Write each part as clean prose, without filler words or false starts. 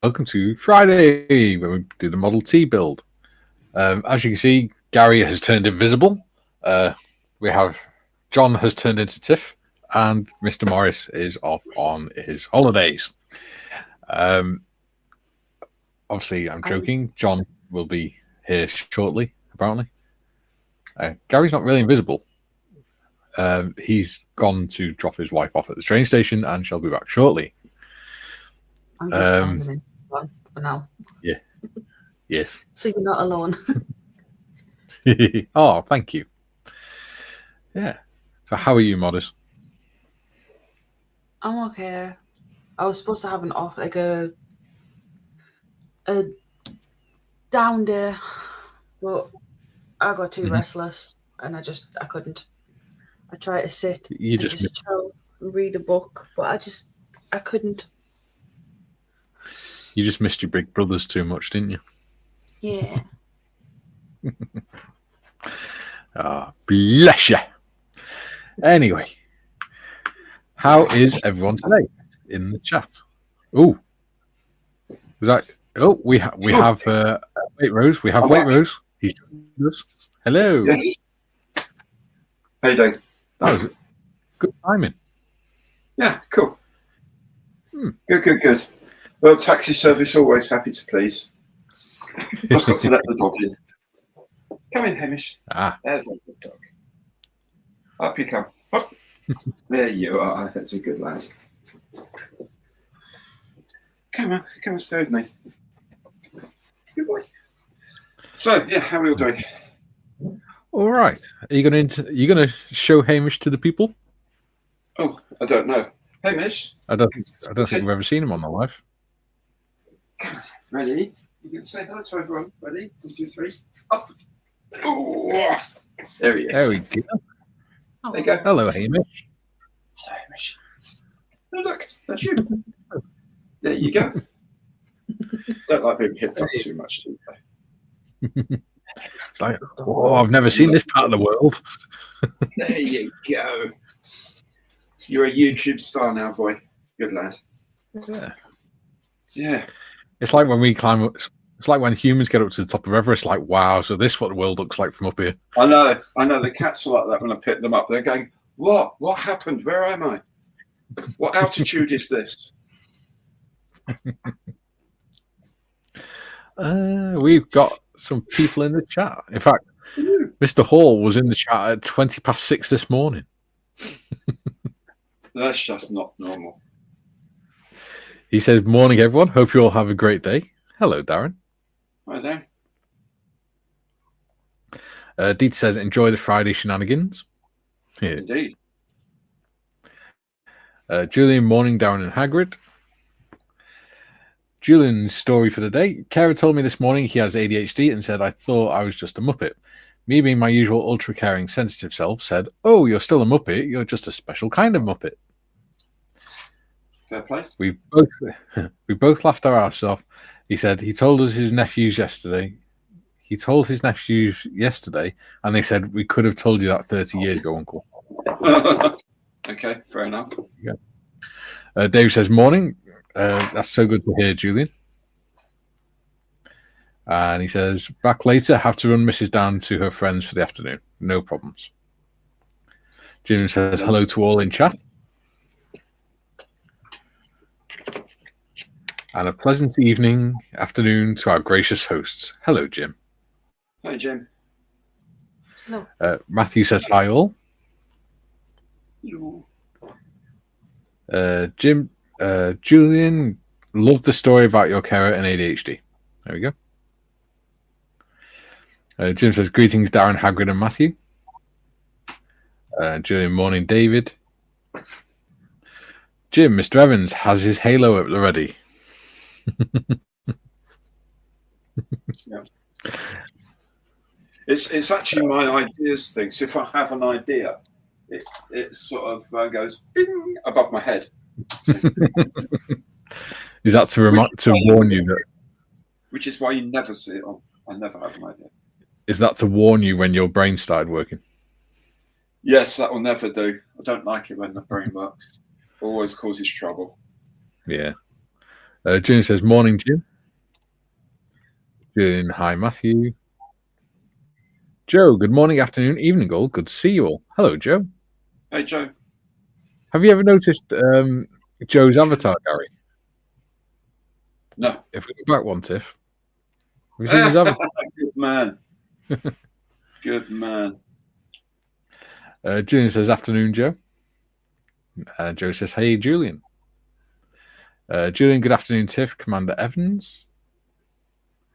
welcome to Friday, when we do the Model T build. As you can see, Gary has turned invisible. We have John has turned into Tiff, and Mr. Morris is off on his holidays. Obviously, I'm joking. John will be here shortly, apparently. Gary's not really invisible. He's gone to drop his wife off at the train station and shall be back shortly. I'm just standing in one for now. Yeah. Yes. So you're not alone. Oh, thank you. Yeah. So how are you, Modest? I'm okay. I was supposed to have an off, like a down day, but I got too restless and I couldn't. I tried to sit and just chill and read a book, but I couldn't. You just missed your big brothers too much, didn't you? Yeah. Bless you. Anyway, how is everyone today in the chat? Oh, was that? Oh, we have Wait Rose. We have Wait Rose. He's joined us. Hello. Yes. How you doing? That was good timing. Yeah, cool. Good. Well, taxi service always happy to please. Just got to let the dog in. Come in, Hamish. There's a good dog. Up you come. Up. There you are. That's a good lad. Come and stay with me. Good boy. So, yeah, how are we all doing? All right. Are you going to show Hamish to the people? Oh, I don't know. Hamish. I don't think we've ever seen him on the live. Ready? You can say hello to everyone. Ready? 1, 2, 3. Up. Oh, there he is. There we go. There you go. Hello, Hamish. Hello, Hamish. Oh, look, that's you. There you go. Don't like being hit up too much, do you? It's like, oh, I've never seen this part of the world. There you go. You're a YouTube star now, boy. Good lad. Yeah. It's like when we climb up. It's like when humans get up to the top of Everest. Like, wow! So this is what the world looks like from up here. I know. The cats are like that when I pick them up. They're going, "What? What happened? Where am I? What altitude is this?" We've got some people in the chat. In fact, Mr. Hall was in the chat at 6:20 this morning. That's just not normal. He says, "Morning, everyone. Hope you all have a great day." Hello, Darren. Hi there. Deet says, "Enjoy the Friday shenanigans." Yeah. Indeed. Julian, morning, Darren and Hagrid. Julian's story for the day. Kara told me this morning he has ADHD and said I thought I was just a Muppet. Me being my usual ultra-caring, sensitive self said, "Oh, you're still a Muppet. You're just a special kind of Muppet." Fair play. We both laughed our arse off. He said he told his nephews yesterday, and they said we could have told you that 30 years ago, Uncle. Okay, fair enough. Yeah. Dave says, "Morning. That's so good to hear, Julian." And he says, "Back later. Have to run Mrs. Dan to her friends for the afternoon. No problems." Jim says, "Hello to all in chat. And a pleasant afternoon to our gracious hosts." Hello, Jim. Hi, Jim. No. Matthew says, "Hi, all." Julian, loved the story about your Kara and ADHD. There we go. Jim says, "Greetings, Darren, Hagrid, and Matthew." Julian, morning, David. Jim, Mr. Evans has his halo at the ready. Yeah. It's actually my ideas thing. So if I have an idea, it sort of goes bing above my head. Is that to warn you that? Which is why you never see it on. I never have an idea. Is that to warn you when your brain started working? Yes, that will never do. I don't like it when the brain works. Always causes trouble. Yeah. June says, morning, Jim. June, hi, Matthew. Joe, good morning, afternoon, evening, all. Good to see you all. Hello, Joe. Hey, Joe. Have you ever noticed Joe's avatar, Gary? No. If we go back one, Tiff. Have you seen his avatar? Good man. Good man. Julian says, afternoon, Joe. Joe says, hey, Julian. Julian, good afternoon, Tiff. Commander Evans.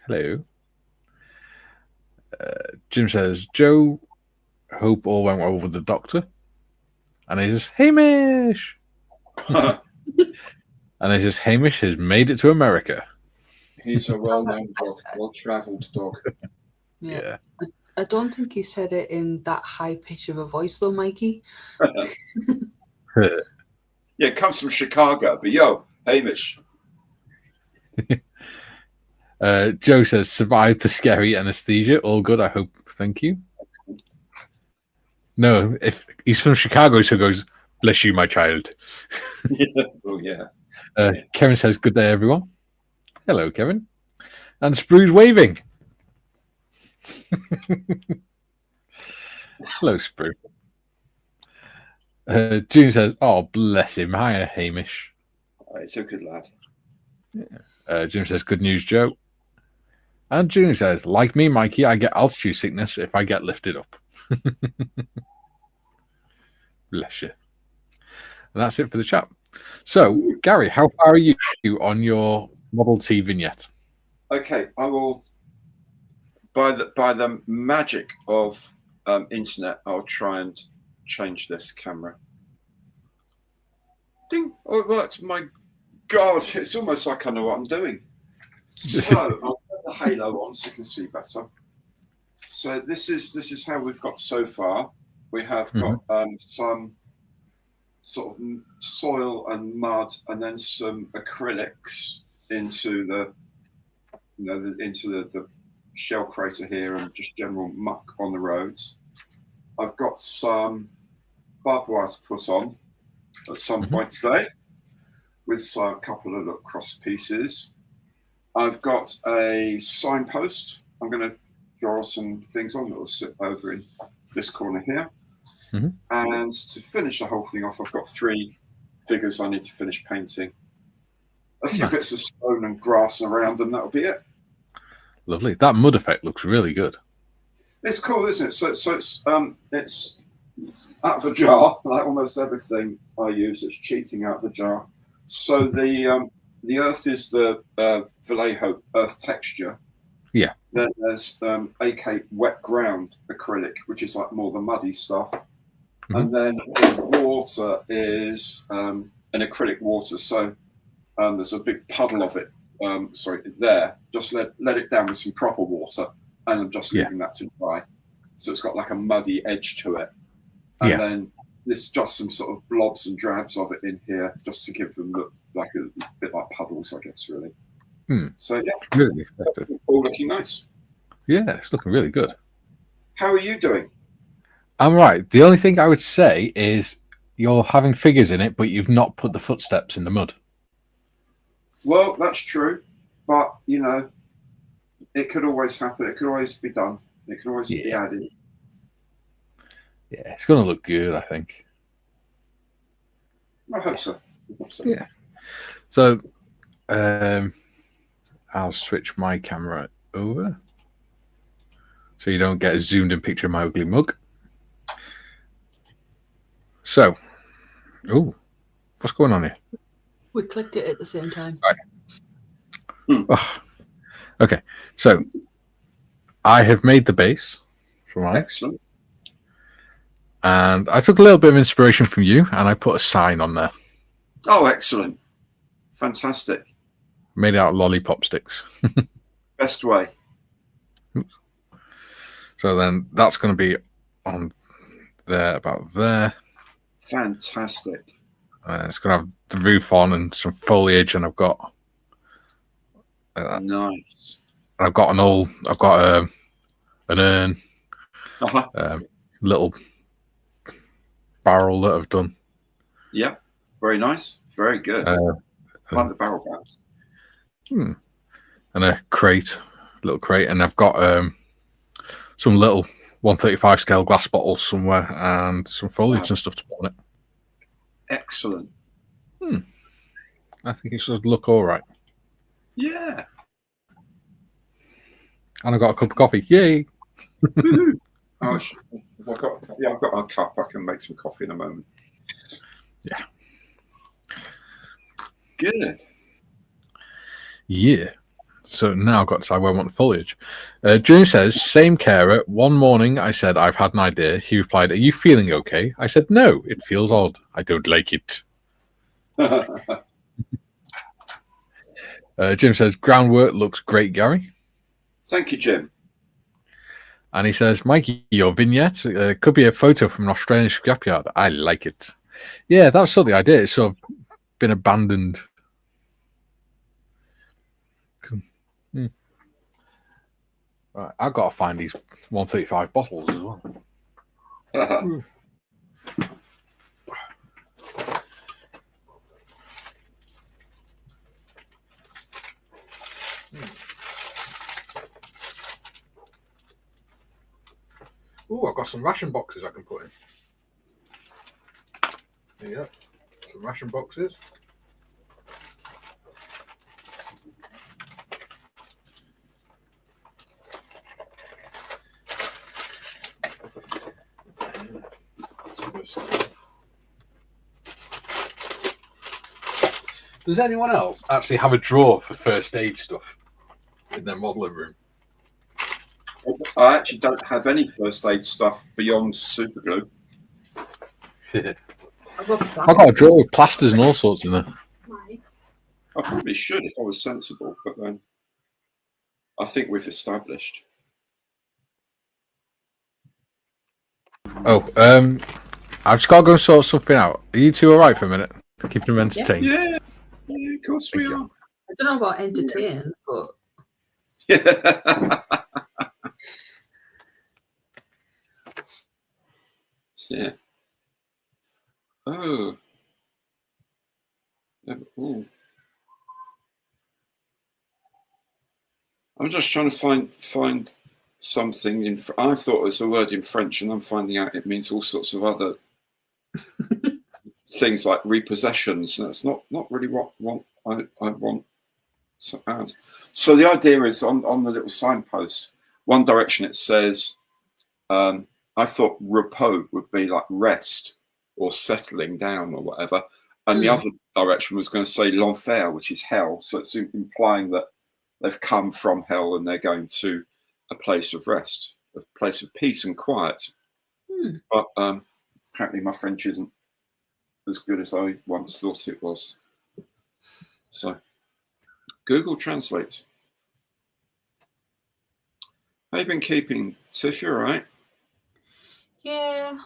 Hello. Jim says, Joe, hope all went well with the doctor. And he says, Hamish. And he says, Hamish has made it to America. He's a well-known dog, well-travelled dog. Yeah. I don't think he said it in that high pitch of a voice, though, Mikey. Yeah, it comes from Chicago, but yo, Hamish. Joe says, survived the scary anesthesia. All good, I hope. Thank you. No, if he's from Chicago, so he goes, bless you, my child. Yeah. Oh, yeah. Kevin says, good day, everyone. Hello, Kevin. And Sprue's waving. Hello, Sprue. June says, oh, bless him. Hiya, Hamish. He's a good lad. Yeah. June says, good news, Joe. And June says, like me, Mikey, I get altitude sickness if I get lifted up. Bless you. And that's it for the chat. So, Gary, how far are you on your Model T vignette? Okay, I will, by the magic of internet, I'll try and change this camera. Ding! Oh, it worked. My God, it's almost like I know what I'm doing. So I'll put the halo on so you can see better. So this is how we've got so far. We have got some sort of soil and mud, and then some acrylics into the into the shell crater here, and just general muck on the roads. I've got some barbed wire to put on at some point today, with a couple of little cross pieces. I've got a signpost. I'm going to draw some things on that will sit over in this corner here. And to finish the whole thing off, I've got 3 figures I need to finish painting. A few bits of stone and grass around, and that'll be it. Lovely. That mud effect looks really good. It's cool, isn't it? So it's out of a jar, like almost everything I use. It's cheating out of the jar. So the earth is the Vallejo earth texture. Yeah. Then there's AK wet ground acrylic, which is like more the muddy stuff. And then the water is an acrylic water. So there's a big puddle of it. There. Just let it down with some proper water, and I'm just leaving that to dry. So it's got like a muddy edge to it. And then there's just some sort of blobs and drabs of it in here, just to give them look like a bit like puddles, I guess, really. So yeah, really all looking nice. Yeah, it's looking really good. How are you doing? I'm right. The only thing I would say is you're having figures in it, but you've not put the footsteps in the mud. Well, that's true, but you know, it could always happen. It could always be done. It could always be added. Yeah, it's going to look good, I think. I hope so. Yeah. So, I'll switch my camera over so you don't get a zoomed in picture of my ugly mug. So, what's going on here? We clicked it at the same time. Right. Okay, so I have made the base for mine. Excellent. And I took a little bit of inspiration from you, and I put a sign on there. Oh, excellent. Fantastic. Made it out of lollipop sticks. Best way. So then that's going to be on there, about there. Fantastic. It's going to have the roof on and some foliage, and I've got nice. I've got an urn, little barrel that I've done. Yeah, very nice, very good. I like the barrel barrels. And a little crate, and I've got some little 135 scale glass bottles somewhere, and some foliage and stuff to put on it. Excellent. I think it should look all right. Yeah. And I got a cup of coffee. Yay! I've got a cup. I can make some coffee in a moment. Yeah. Good. Yeah. So now I've got to decide where I want the foliage. June says, same carer. One morning I said, I've had an idea. He replied, are you feeling okay? I said, no, it feels odd. I don't like it. Jim says, groundwork looks great, Gary. Thank you, Jim. And he says, Mikey, your vignette could be a photo from an Australian scrapyard. I like it. Yeah, that's sort of the idea. It's sort of been abandoned. Right, I've got to find these 135 bottles as well. Oh, I've got some ration boxes I can put in. There you go. Some ration boxes. Does anyone else actually have a drawer for first aid stuff in their modelling room? I actually don't have any first aid stuff beyond super glue. I've got a drawer with plasters and all sorts in there. I probably should if I was sensible, but then I think we've established. Oh, I've just got to go and sort something out. Are you two all right for a minute? Keep them entertained. Yeah, of course we are. I don't know about entertain, but yeah. Oh. Ooh. I'm just trying to find something in. I thought it was a word in French, and I'm finding out it means all sorts of other things like repossessions. And that's not really what I want to add. So the idea is on the little signpost. One direction it says, I thought repos would be like rest or settling down or whatever, and the other direction was going to say l'enfer, which is hell. So it's implying that they've come from hell and they're going to a place of rest, a place of peace and quiet. But apparently my French isn't as good as I once thought it was. So Google Translate. How you been keeping, Tiff? You all right? yeah,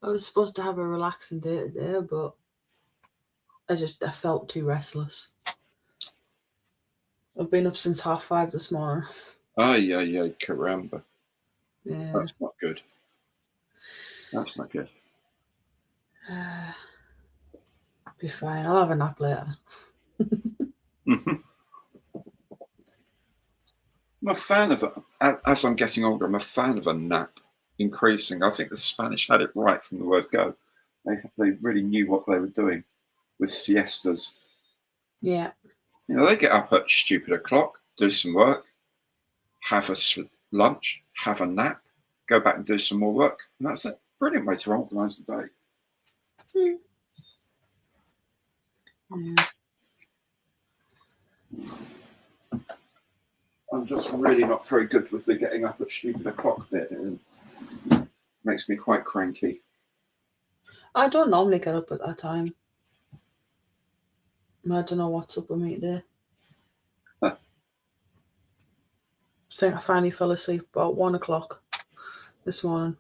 I was supposed to have a relaxing day today, but I felt too restless. I've been up since 5:30 this morning. Yeah, caramba. Yeah. That's not good. That's not good. Be fine. I'll have a nap later. I'm a fan of it. As I'm getting older, I'm a fan of a nap increasing. I think the Spanish had it right from the word go. They really knew what they were doing with siestas. Yeah. You know, they get up at stupid o'clock, do some work, have a lunch, have a nap, go back and do some more work. And that's a brilliant way to organise the day. Yeah. I'm just really not very good with the getting up at stupid o'clock bit. It makes me quite cranky. I don't normally get up at that time. I don't know what's up with me today. I think I finally fell asleep about 1 o'clock this morning.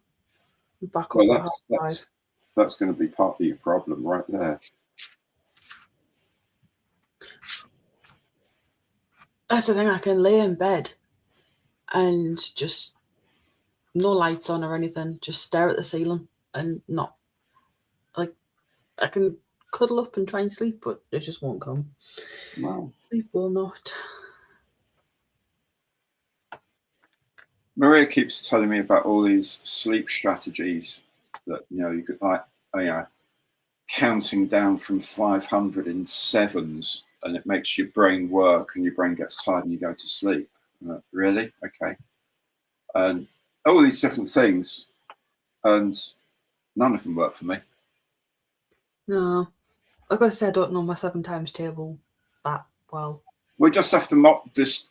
Back up at 5:30. That's going to be part of your problem right there. That's the thing, I can lay in bed and just no lights on or anything, just stare at the ceiling and not, like, I can cuddle up and try and sleep, but it just won't come. Wow. Sleep will not. Maria keeps telling me about all these sleep strategies that, you could counting down from 500 in sevens, and it makes your brain work and your brain gets tired and you go to sleep. Really? Okay. And all these different things, and none of them work for me. No. I've got to say, I don't know my 7 times table that well. We just have to just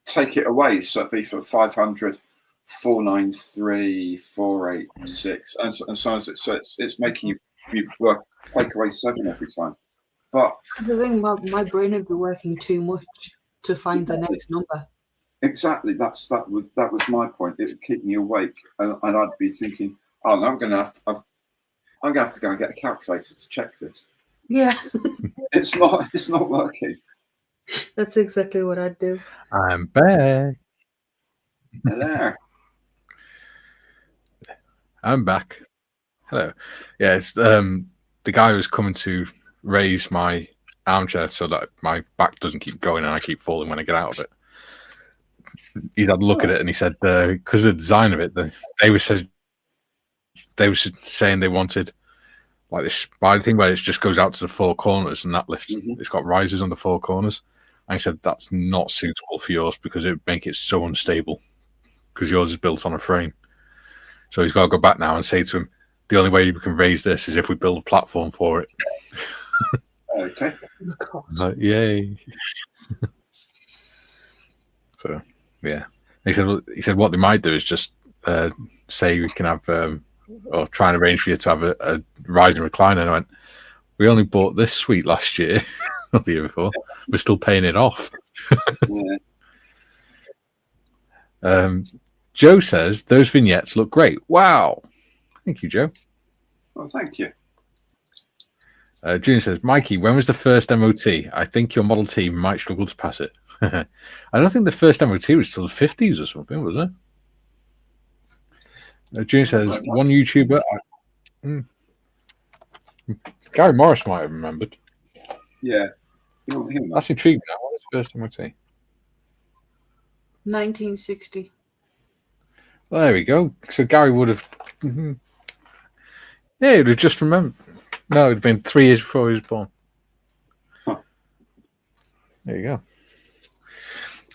take it away. So it'd be for 500, 493, 486, and so on. So it's making you work, take away 7 every time. But the thing, my brain would be working too much to find the next number. Exactly. That was my point. It would keep me awake, and I'd be thinking, "Oh, no, I'm going to have to go and get a calculator to check this." Yeah. It's not working. That's exactly what I'd do. I'm back. Hello. I'm back. Hello. Yeah, it's the guy who's coming to raise my armchair so that my back doesn't keep going and I keep falling when I get out of it. He's had a look at it and he said because of the design of it, they were saying they wanted like this spider thing where it just goes out to the 4 corners and that lifts. It's got risers on the 4 corners. I said that's not suitable for yours because it would make it so unstable because yours is built on a frame. So he's got to go back now and say to him, the only way we can raise this is if we build a platform for it. Okay. Like, yay. So yeah, he said what they might do is just say we can have or try and arrange for you to have a rising recliner. And I went, we only bought this suite last year, not the year before. We're still paying it off. Joe says those vignettes look great. Wow, thank you, Joe. Well, thank you. June says, Mikey, when was the first MOT? I think your Model T might struggle to pass it. I don't think the first MOT was till the 50s or something, was it? June says, one YouTuber. Gary Morris might have remembered. Yeah. That's intriguing. What was the first MOT? 1960. Well, there we go. So Gary would have. Yeah, he'd have just remembered. No, it'd have been 3 years before he was born. Huh. There you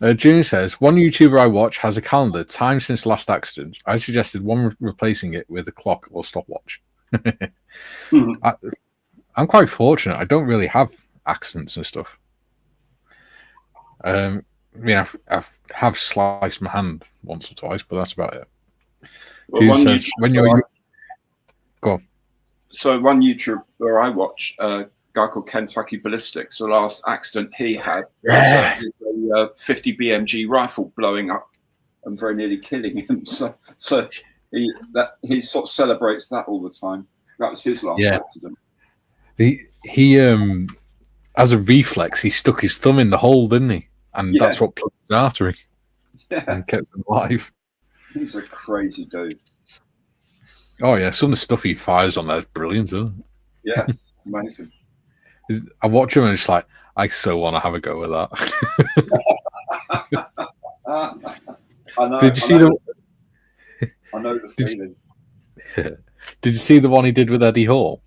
go. June says, one YouTuber I watch has a calendar, time since last accident. I suggested one replacing it with a clock or stopwatch. I'm quite fortunate. I don't really have accidents and stuff. I have sliced my hand once or twice, but that's about it. Well, June says, when you're... Go on. So one YouTuber I watch, a guy called Kentucky Ballistics, the last accident he had was a 50 BMG rifle blowing up and very nearly killing him. So he sort of celebrates that all the time. That was his last accident. He as a reflex, he stuck his thumb in the hole, didn't he? And that's what plugged his artery and kept him alive. He's a crazy dude. Oh yeah, some of the stuff he fires on there is brilliant, isn't it? Yeah, amazing. I watch him and it's like, I so want to have a go with that. I know. Did you see the? I know the feeling. Did you see the one he did with Eddie Hall?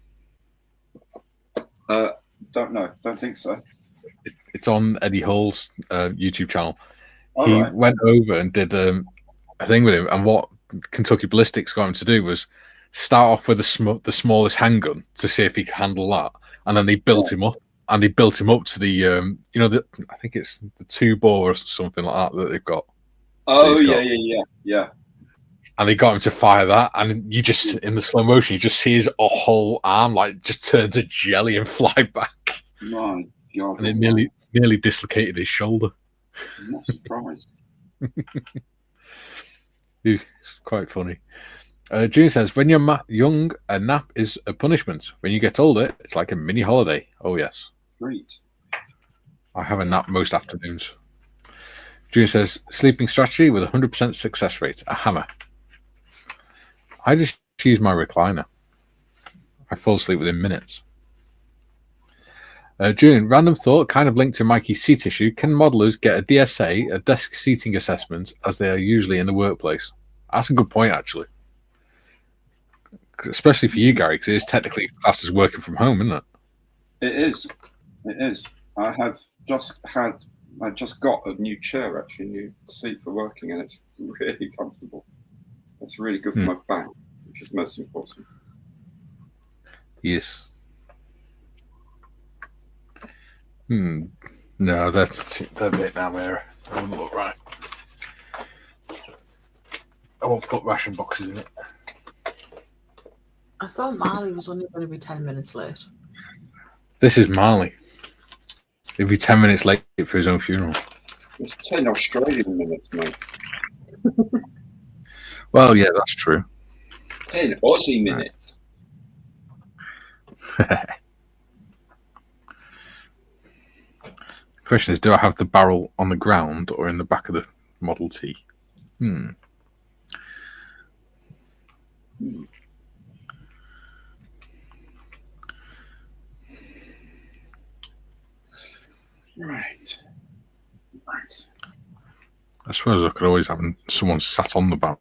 Don't know. Don't think so. It's on Eddie Hall's YouTube channel. He went over and did a thing with him, and what Kentucky Ballistics got him to do was start off with the smallest handgun to see if he could handle that, and then they built him up, and they built him up to the I think it's the 2-bore or something like that they've got. Oh yeah. And they got him to fire that, and you just in the slow motion, you just see his whole arm like just turn to jelly and fly back. My God! And it nearly dislocated his shoulder. I'm not surprised. It's quite funny. June says, when you're young, a nap is a punishment. When you get older, it's like a mini holiday. Oh, yes. Great. I have a nap most afternoons. June says, sleeping strategy with 100% success rate. A hammer. I just use my recliner. I fall asleep within minutes. Julian, random thought, kind of linked to Mikey's seat issue. Can modelers get a DSA, a desk seating assessment, as they are usually in the workplace? That's a good point, actually. Especially for you, Gary, because it is technically classed as working from home, isn't it? It is. It is. I just got a new chair, actually, a new seat for working, and it's really comfortable. It's really good for my back, which is most important. Yes. No, that's a bit now where I wouldn't look right. I won't put ration boxes in it. I thought Marley was only going to be 10 minutes late. This is Marley. He'll be 10 minutes late for his own funeral. It's 10 Australian minutes, mate. Well, yeah, that's true. 10 Aussie minutes. The question is, do I have the barrel on the ground or in the back of the Model T? Right. I suppose I could always have someone sat on the barrel.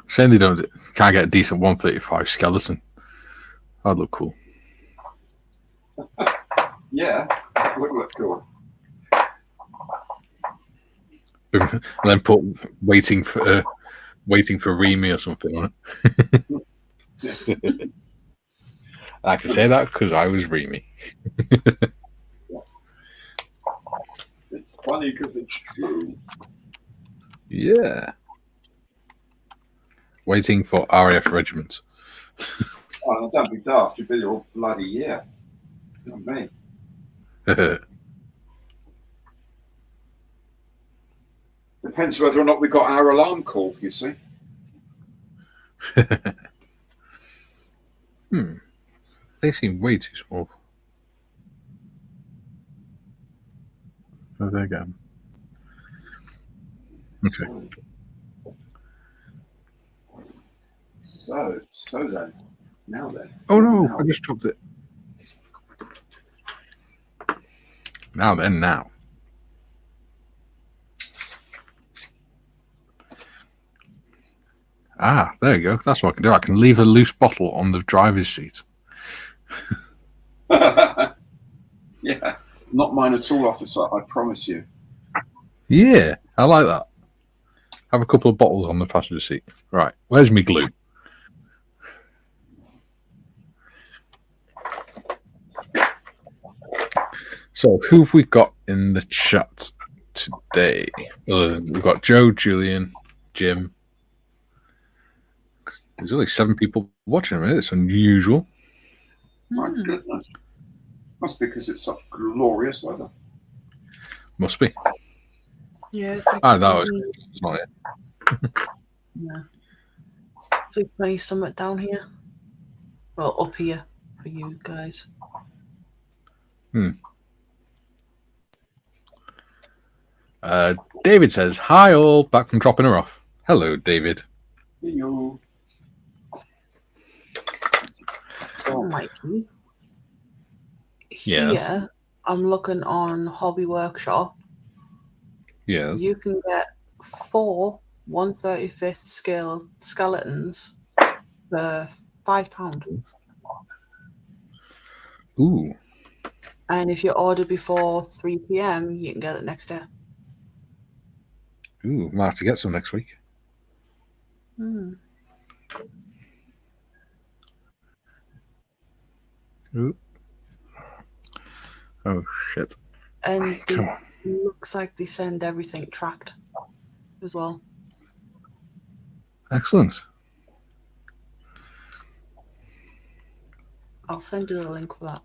Shame they can't get a decent 135 skeleton. That'd look cool. Yeah, that would look cool. And then put waiting for Remy or something on it. I can say that because I was Remy. It's funny because it's true. Yeah. Waiting for RAF regiments. Oh, don't be daft. You'll be there all bloody year. Not me. Depends whether or not we got our alarm call, you see. They seem way too small. Oh, there you go. Okay. So then. Now then. Oh no, I just dropped it. Now then, now. Ah, there you go. That's what I can do. I can leave a loose bottle on the driver's seat. Yeah, not mine at all, officer, I promise you. Yeah, I like that. Have a couple of bottles on the passenger seat. Right, where's me glue? So, who have we got in the chat today? We've got Joe, Julian, Jim. There's only 7 people watching a minute. It's unusual. My goodness. Must be because it's such glorious weather. Must be. Yeah, it's like it's not it. Yeah. It's like 20 something down here. Well, up here for you guys. David says, hi all, back from dropping her off. Hello, David. Hello. So, Mikey. Yes. Here, I'm looking on Hobby Workshop. Yes. You can get 4 1/35th scale skeletons for £5. Ooh. And if you order before 3 p.m, you can get it next day. Ooh, might have to get some next week. Ooh. Oh, shit. And it looks like they send everything tracked as well. Excellent. I'll send you the link for that.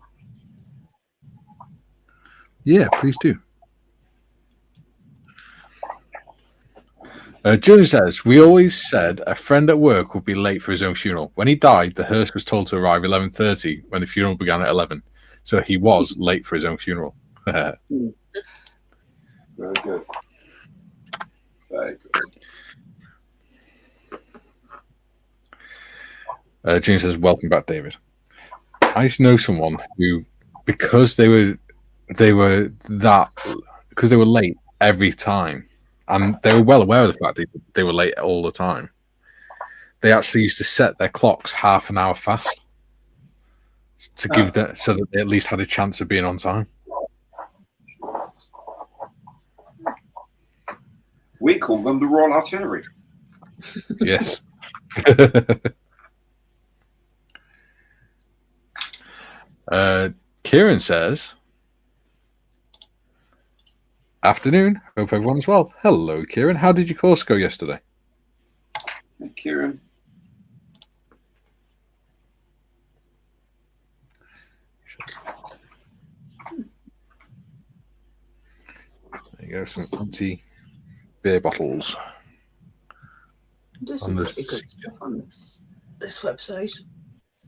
Yeah, please do. Julie says, we always said a friend at work would be late for his own funeral. When he died, the hearse was told to arrive 11:30 when the funeral began at 11. So he was late for his own funeral. Very good. Very good. June says, "Welcome back, David." I know someone who, because they were late every time, and they were well aware of the fact they were late all the time. They actually used to set their clocks half an hour fast to give that, so that they at least had a chance of being on time. We call them the Royal Artillery. Yes. Kieran says, "Afternoon. Hope everyone's well." Hello, Kieran. How did your course go yesterday? Hey, Kieran. There you go. Some empty beer bottles. There's some pretty good stuff on this website.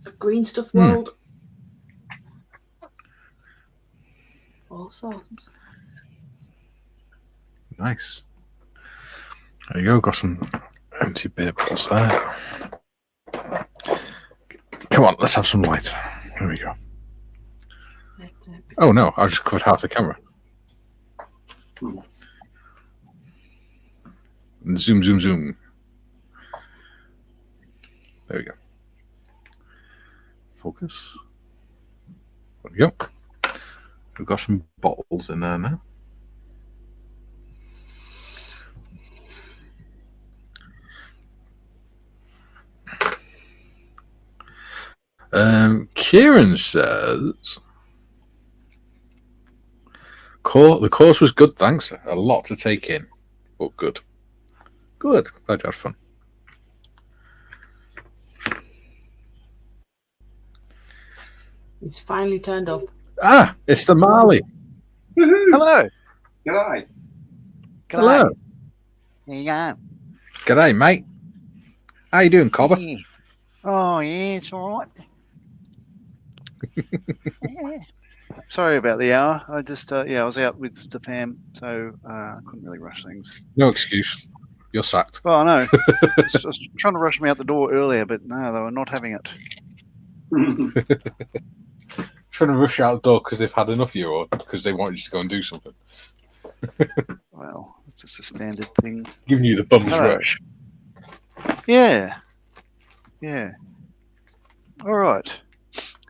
The Green Stuff World. All sorts. Nice. There you go. Got some empty beer bottles there. Come on, let's have some light. There we go. Oh no, I just covered half the camera. And zoom, zoom, zoom. There we go. Focus. There we go. We've got some bottles in there now. Kieran says, the course was good, thanks. A lot to take in, but good. Good. Glad you had fun. It's finally turned up. Ah, it's the Marley. Hello. G'day. Hello. There you go. G'day, mate. How you doing, Cobber? Yeah. Oh, yeah, it's all right. Yeah. Sorry about the hour. I just, I was out with the fam, so I couldn't really rush things. No excuse. You're sacked. Oh, I know. I was trying to rush me out the door earlier, but no, they were not having it. Trying to rush out the door because they've had enough of you, or because they want you to go and do something? Well, it's just a standard thing. Giving you the bum's rush. Yeah. Yeah. All right.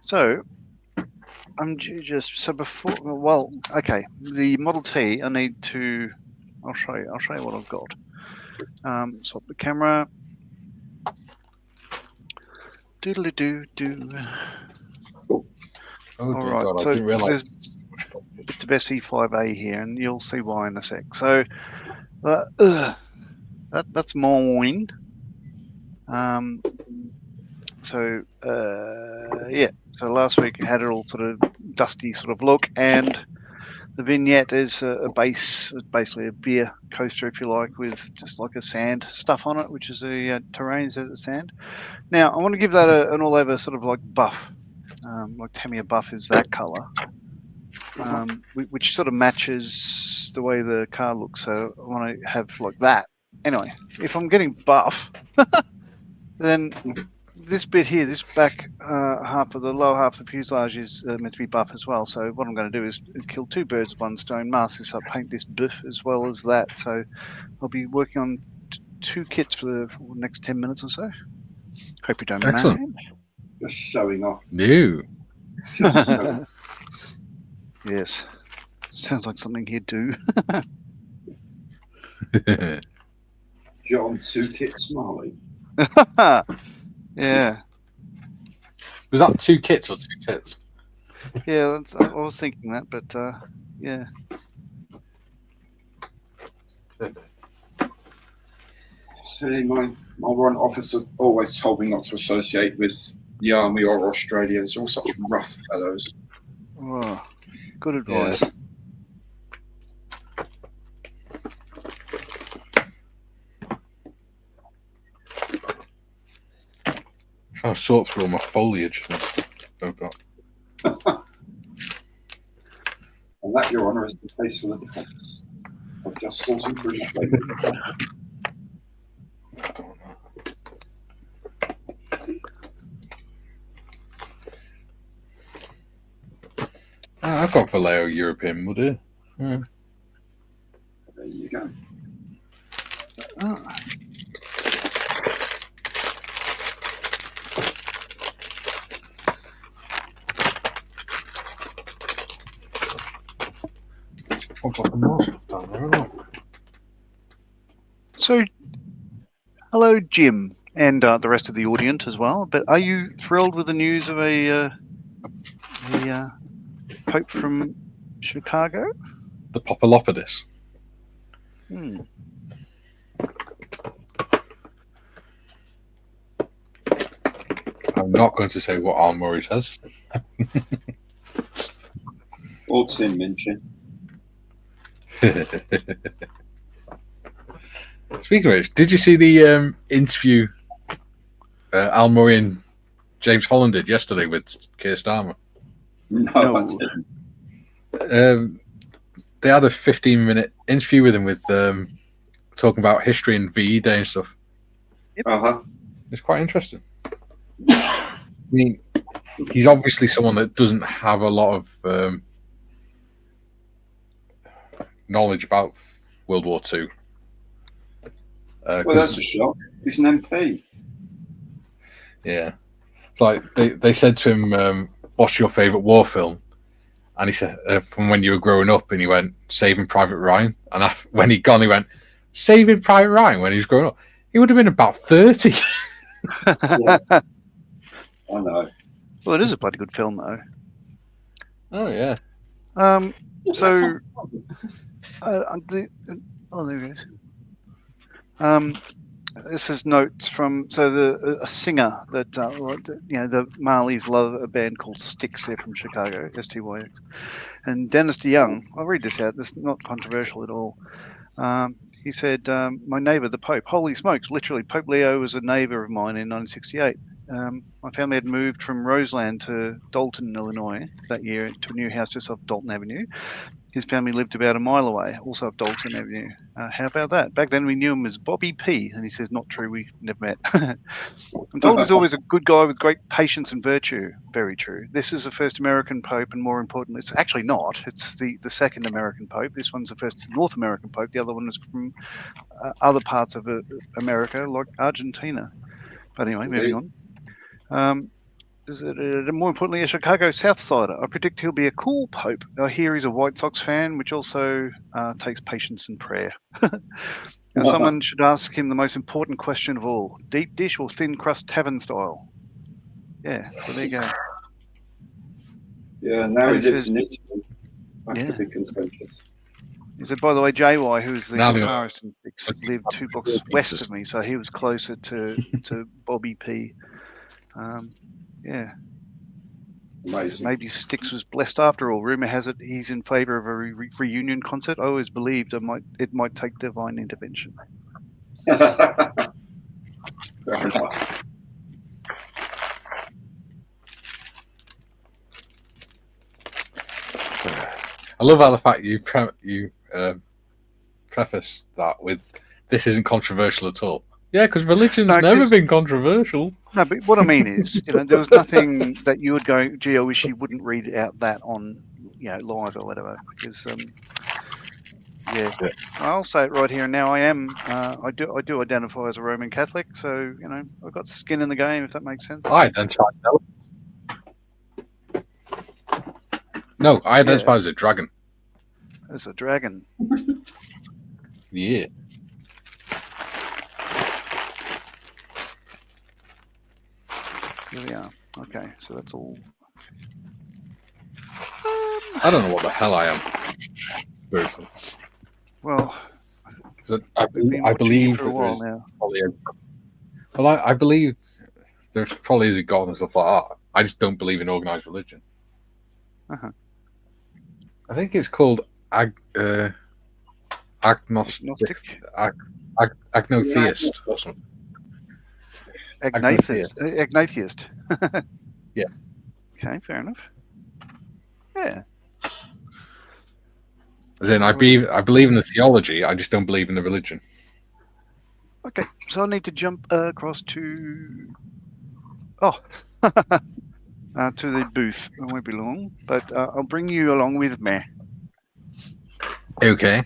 So, I'm just, so before, well, okay, the Model T, I need to, I'll show you what I've got. Swap the camera. Doodly-doo-doo. Oh, all right, God, so I didn't realise. It's the best E5A here, and you'll see why in a sec. So, that's mine. So last week it had it all sort of dusty sort of look, and the vignette is a base, basically a beer coaster, if you like, with just like a sand stuff on it, which is a terrain says it's sand. Now I want to give that an all-over sort of like buff, like Tamiya buff is that color, which sort of matches the way the car looks. So I want to have like that. Anyway, if I'm getting buff, then this bit here, this back half of the lower half of the fuselage is meant to be buff as well. So what I'm going to do is kill two birds with one stone, mask this up, paint this buff as well as that. So I'll be working on two kits for the next 10 minutes or so. Hope you don't mind. Just showing off. No. Yes. Sounds like something he'd do. John Two Kits Marley. Yeah. Was that two kits or two tits? Yeah, I was thinking that, but yeah. See, my warrant officer always told me not to associate with the army or Australia. It's all such rough fellows. Oh, good advice. Yes. Trying to sort through all my foliage. Oh God. And that, Your Honour, is the case for the defence. I've just sorted through that. I've got Vallejo European wood here. Yeah. There you go. Oh. So, hello, Jim, and the rest of the audience as well. But are you thrilled with the news of a Pope from Chicago? The Popolopodis. I'm not going to say what Al Murray says. Or Tim Minchin. Speaking of which, did you see the interview Al Murray and James Holland did yesterday with Keir Starmer? No, I didn't. They had a 15-minute interview with him with talking about history and VE Day and stuff. Uh-huh. It's quite interesting. I mean, he's obviously someone that doesn't have a lot of knowledge about World War II. Well, that's a shock. He's an MP. Yeah. It's like they said to him, what's your favourite war film? And he said, from when you were growing up, and he went, Saving Private Ryan. And when he'd gone, he went, Saving Private Ryan when he was growing up. He would have been about 30. Yeah. I know. Well, it is a bloody good film, though. Oh, yeah. So, there it is. This is notes from a singer that the Marleys love a band called Styx. They're from Chicago, STYX, and Dennis DeYoung. I'll read this out. This is not controversial at all. He said, "My neighbour, the Pope. Holy smokes! Literally, Pope Leo was a neighbour of mine in 1968. My family had moved from Roseland to Dalton, Illinois that year to a new house just off Dalton Avenue. His family lived about a mile away, also up Dalton Avenue. How about that? Back then we knew him as Bobby P. And he says, not true, we never met. I'm told he's always a good guy with great patience and virtue. Very true. This is the first American Pope, and more importantly, it's actually not. It's the second American Pope. This one's the first North American Pope. The other one is from other parts of America, like Argentina. But anyway, moving on. More importantly, a Chicago South Sider. I predict he'll be a cool Pope. I hear he's a White Sox fan, which also takes patience and prayer. Now, someone should ask him the most important question of all: deep dish or thin crust tavern style? Yeah, so there you go. Yeah, now he lives in Italy. That could be contentious. He said, by the way, JY, who's the guitarist in Styx, lived 2 blocks west of me, so he was closer to Bobby P. Yeah. Amazing. Maybe Styx was blessed after all. Rumor has it he's in favour of a reunion concert. I always believed it might take divine intervention. Fair enough. I love how the fact you preface that with "this isn't controversial at all." Yeah, because religion's never been controversial. No, but what I mean is, there was nothing that you would go, gee, I wish he wouldn't read out that on, live or whatever. Because, I'll say it right here and now. I do identify as a Roman Catholic, so I've got skin in the game, if that makes sense. I identify I identify as a dragon. As a dragon. Yeah. Here we are. Okay, so that's all. I don't know what the hell I am. Seriously. Well, I believe for a while now. I believe there's probably is a God and stuff like that. I just don't believe in organized religion. Uh-huh. I think it's called agnostic, agnotheist or something. Agnatheist. Yeah. Okay, fair enough. Yeah. As in, I believe in the theology. I just don't believe in the religion. Okay, so I need to jump across to. Oh, to the booth. It won't be long, but I'll bring you along with me. Okay.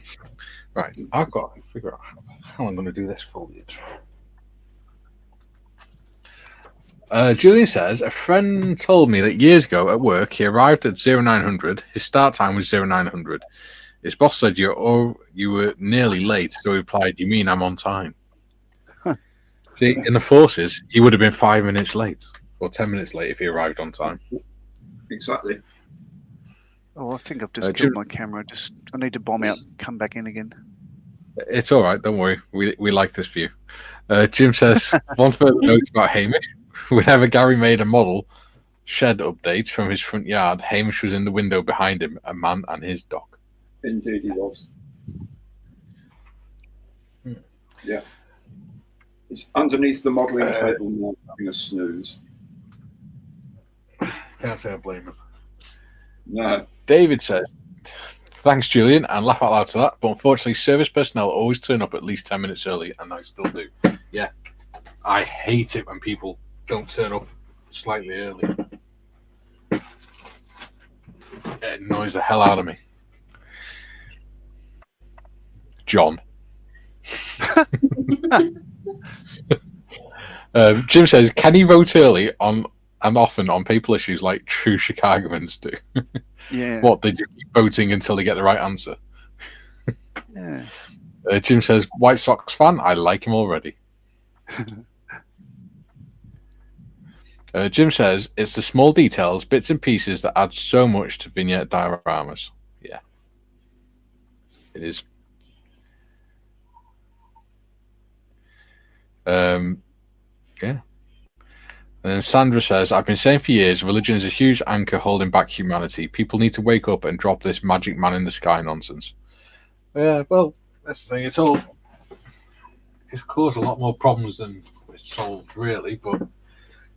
Right. I've got to figure out how I'm going to do this foliage. Julian says, a friend told me that years ago at work, he arrived at 0900. His start time was 0900. His boss said you were nearly late, so he replied, "You mean I'm on time?" Huh. See, in the forces, he would have been 5 minutes late, or 10 minutes late if he arrived on time. Exactly. Oh, I think I've just killed my camera. I need to bomb out, come back in again. It's all right, don't worry. We like this view. Jim says, one further note about Hamish. Whenever Gary made a model shed update from his front yard, Hamish was in the window behind him, a man and his dog. Indeed, he was. Yeah. He's underneath the modelling table now, having a snooze. Can't say I blame him. No. David says, thanks, Julian, and laugh out loud to that. But unfortunately, service personnel always turn up at least 10 minutes early, and I still do. Yeah. I hate it when people don't turn up slightly early. It annoys the hell out of me. John. Jim says, can you vote early on and often on people issues like true Chicagoans do? Yeah. What, they do keep voting until they get the right answer? Yeah. Jim says, White Sox fan, I like him already. Jim says, it's the small details, bits and pieces that add so much to vignette dioramas. Yeah. It is. Yeah. And then Sandra says, I've been saying for years, religion is a huge anchor holding back humanity. People need to wake up and drop this magic man in the sky nonsense. Yeah, well, that's the thing. It's caused a lot more problems than it's solved, really. But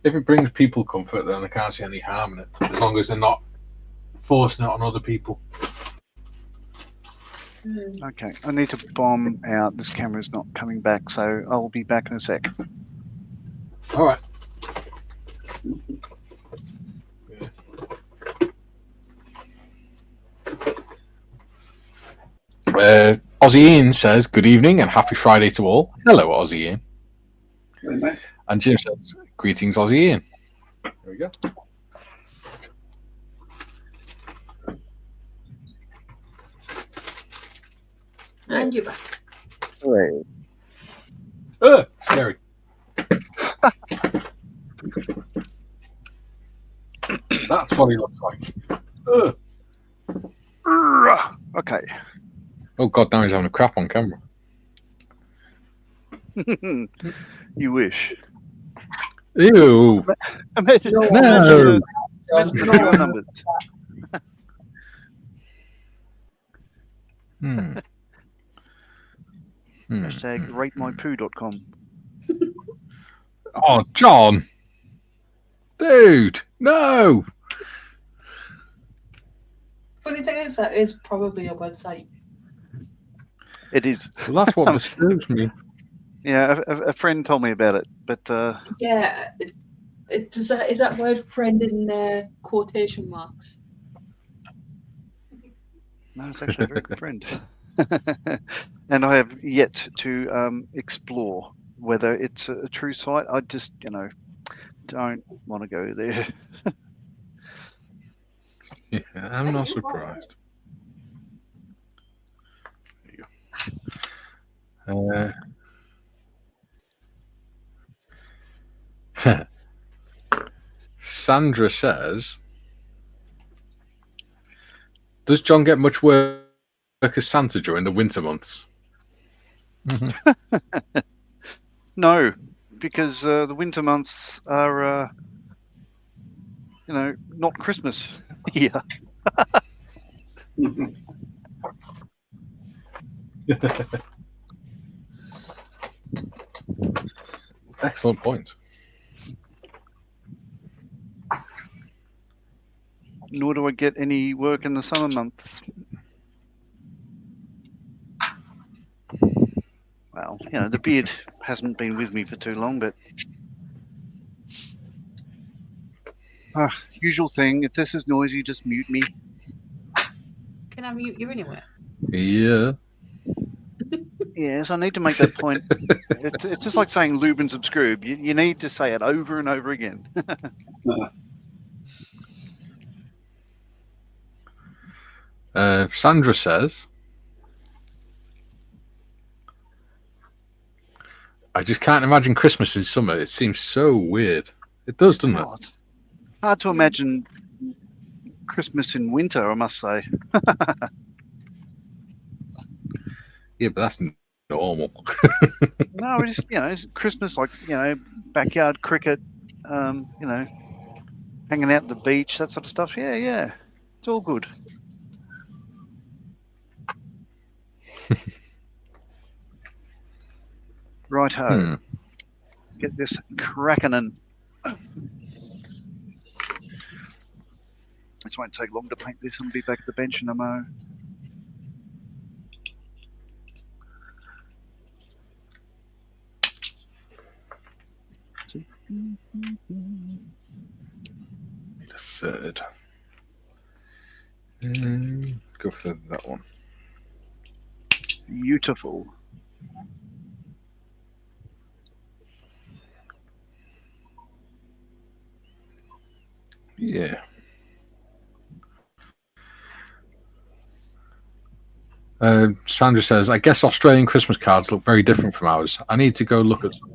if it brings people comfort, then I can't see any harm in it, as long as they're not forcing it on other people. Okay, I need to bomb out. This camera's not coming back, so I'll be back in a sec. All right. Aussie Ian says, good evening and happy Friday to all. Hello, Aussie Ian. Hello, and Jim says, greetings, Aussie Ian. There we go. And you're back. Right. Scary. That's what he looks like. Okay. Oh, God, now he's having a crap on camera. You wish. Ew. Imagine No. the phone numbers. Hashtag ratemypoo.com. Oh, John. Dude, no. Funny thing is, that is probably a website. It is. Well, that's what disturbs me. Yeah, a friend told me about it, but Yeah, is that word "friend" in quotation marks? no, it's actually a very good friend. And I have yet to explore whether it's a true site. I just, don't want to go there. Yeah, I'm not surprised. There you go. Sandra says, does John get much work as Santa during the winter months? No, because the winter months are, not Christmas here. Excellent point. Nor do I get any work in the summer months. Well, the beard hasn't been with me for too long, but Usual thing. If this is noisy, just mute me. Can I mute you anyway? Yeah. Yes, I need to make that point. It's just like saying lube and subscribe. You need to say it over and over again. Sandra says, I just can't imagine Christmas in summer. It seems so weird. It does, doesn't it? It's hard to imagine Christmas in winter, I must say. Yeah, but that's normal. No, it's it's Christmas, like backyard cricket, hanging out at the beach, that sort of stuff. Yeah, it's all good. Righto, let's get this cracking, and this won't take long to paint this. I'll be back at the bench in a mo. The third. Go for that one. Beautiful. Yeah. Sandra says, I guess Australian Christmas cards look very different from ours. I need to go look at some.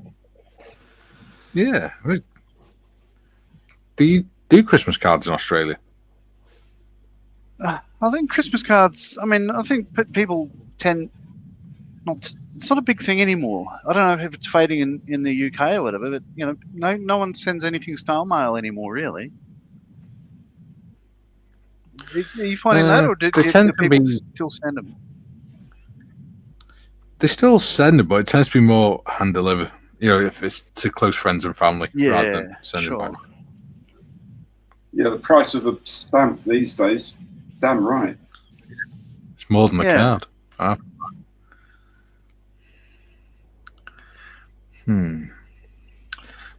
Yeah. Do you do Christmas cards in Australia? I think Christmas cards, I think people tend not to, it's not a big thing anymore. I don't know if it's fading in the UK or whatever, but no one sends anything snail mail anymore, really. Are you finding that, or do people still send them? They still send them, but it tends to be more hand delivered. If it's to close friends and family, rather than sending back. Yeah, the price of a stamp these days, damn right. It's more than a card.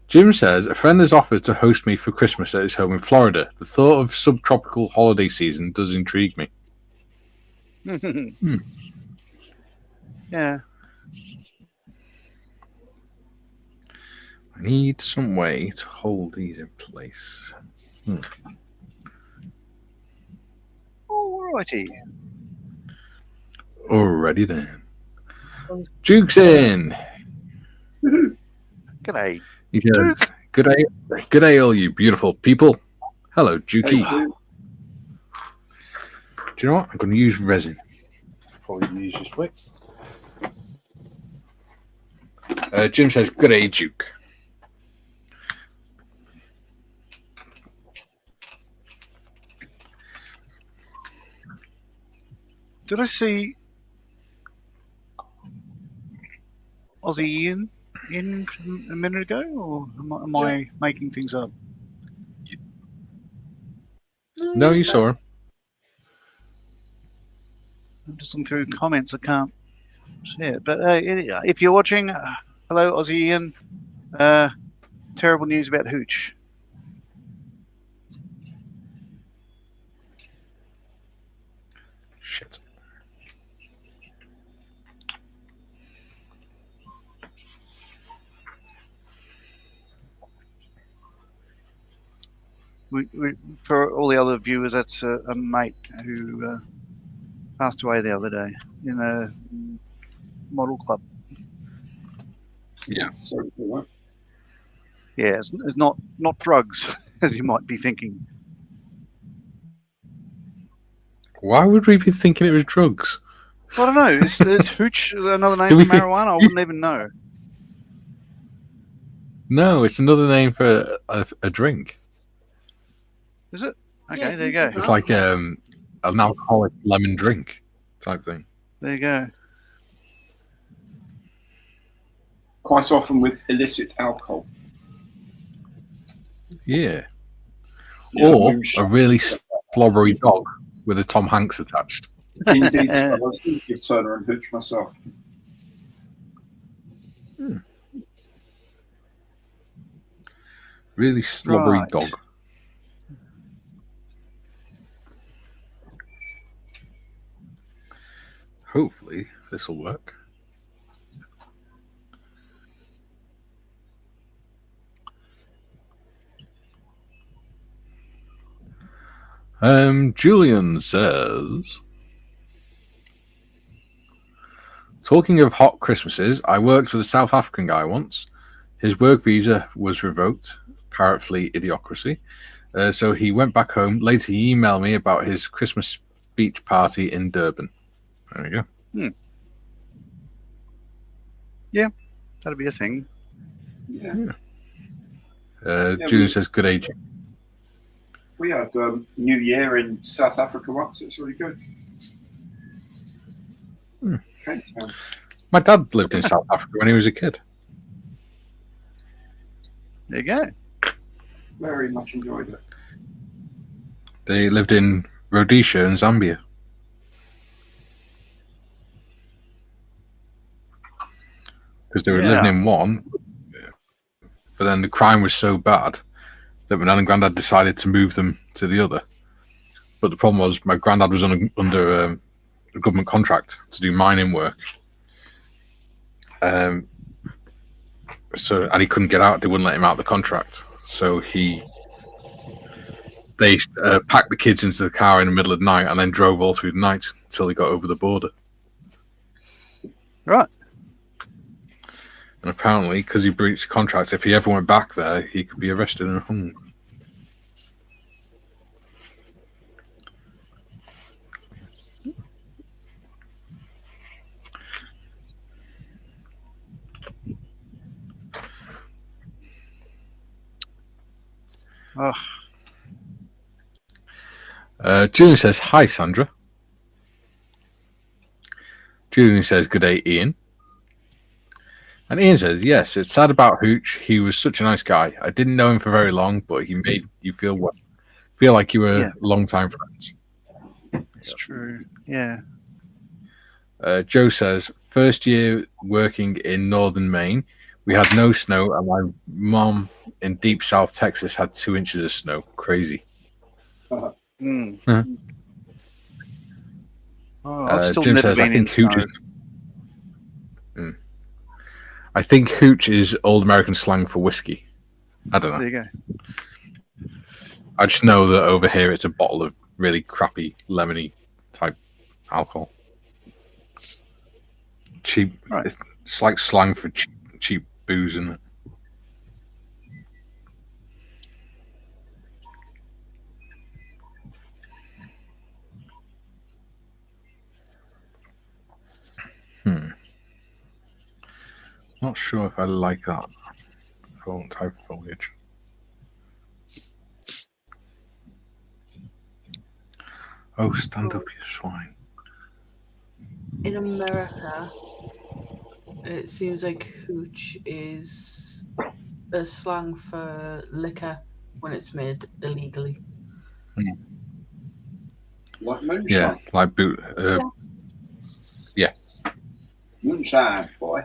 Jim says, a friend has offered to host me for Christmas at his home in Florida. The thought of subtropical holiday season does intrigue me. Yeah. I need some way to hold these in place. Alrighty. Alrighty then. Duke's in. G'day. He says, Good day, all you beautiful people. Hello, Dukey. Hey, Do you know what? I'm going to use resin. Probably use this way. Jim says, good day, Duke. Did I see Aussie Ian in a minute ago, or am I making things up? No, you saw him. I'm just looking through comments. I can't see it. But if you're watching, hello, Aussie Ian. Terrible news about Hooch. Shit. We, for all the other viewers, that's a mate who passed away the other day in a model club. Yeah, sorry for that. Yeah, it's not drugs, as you might be thinking. Why would we be thinking it was drugs? I don't know. Is hooch another name for marijuana? I wouldn't even know. No, it's another name for a drink. Is it? Okay, there you go. It's like an alcoholic lemon drink type thing. There you go. Quite often with illicit alcohol. Yeah. Or a really slobbery dog with a Tom Hanks attached. Indeed, so I was thinking of Turner and Hooch myself. Really slobbery dog. hopefully this will work. Julian says, talking of hot Christmases, I worked with a South African guy once. His work visa was revoked, apparently idiocracy. So he went back home. Later, he emailed me about his Christmas beach party in Durban. There you go. Yeah, that'll be a thing. Yeah. Julian says, good aging. We had New Year in South Africa once. It's really good. My dad lived in South Africa when he was a kid. There you go. Very much enjoyed it. They lived in Rhodesia and Zambia. Because they were living in one. But then the crime was so bad that my nan and granddad decided to move them to the other. But the problem was my granddad was under a government contract to do mining work. And he couldn't get out. They wouldn't let him out of the contract. So they packed the kids into the car in the middle of the night and then drove all through the night until they got over the border. Right. And apparently, because he breached contracts, if he ever went back there, he could be arrested and hung. Julian says, hi, Sandra. Julian says, good day, Ian. And Ian says, yes, it's sad about Hooch. He was such a nice guy. I didn't know him for very long, but he made you feel like you were long-time friends. It's true. Yeah. Joe says, first year working in northern Maine, we had no snow, and my mom in deep South Texas had 2 inches of snow. Crazy. I've still Jim never says, been in snow. I think hooch is old American slang for whiskey. I don't know. There you go. I just know that over here it's a bottle of really crappy lemony type alcohol. Cheap. Right. It's like slang for cheap booze, isn't it? Not sure if I like that type of foliage. Oh, stand up, you swine. In America, it seems like hooch is a slang for liquor when it's made illegally. Like moonshine. Yeah, like boot. Yeah. Moonshine, boy.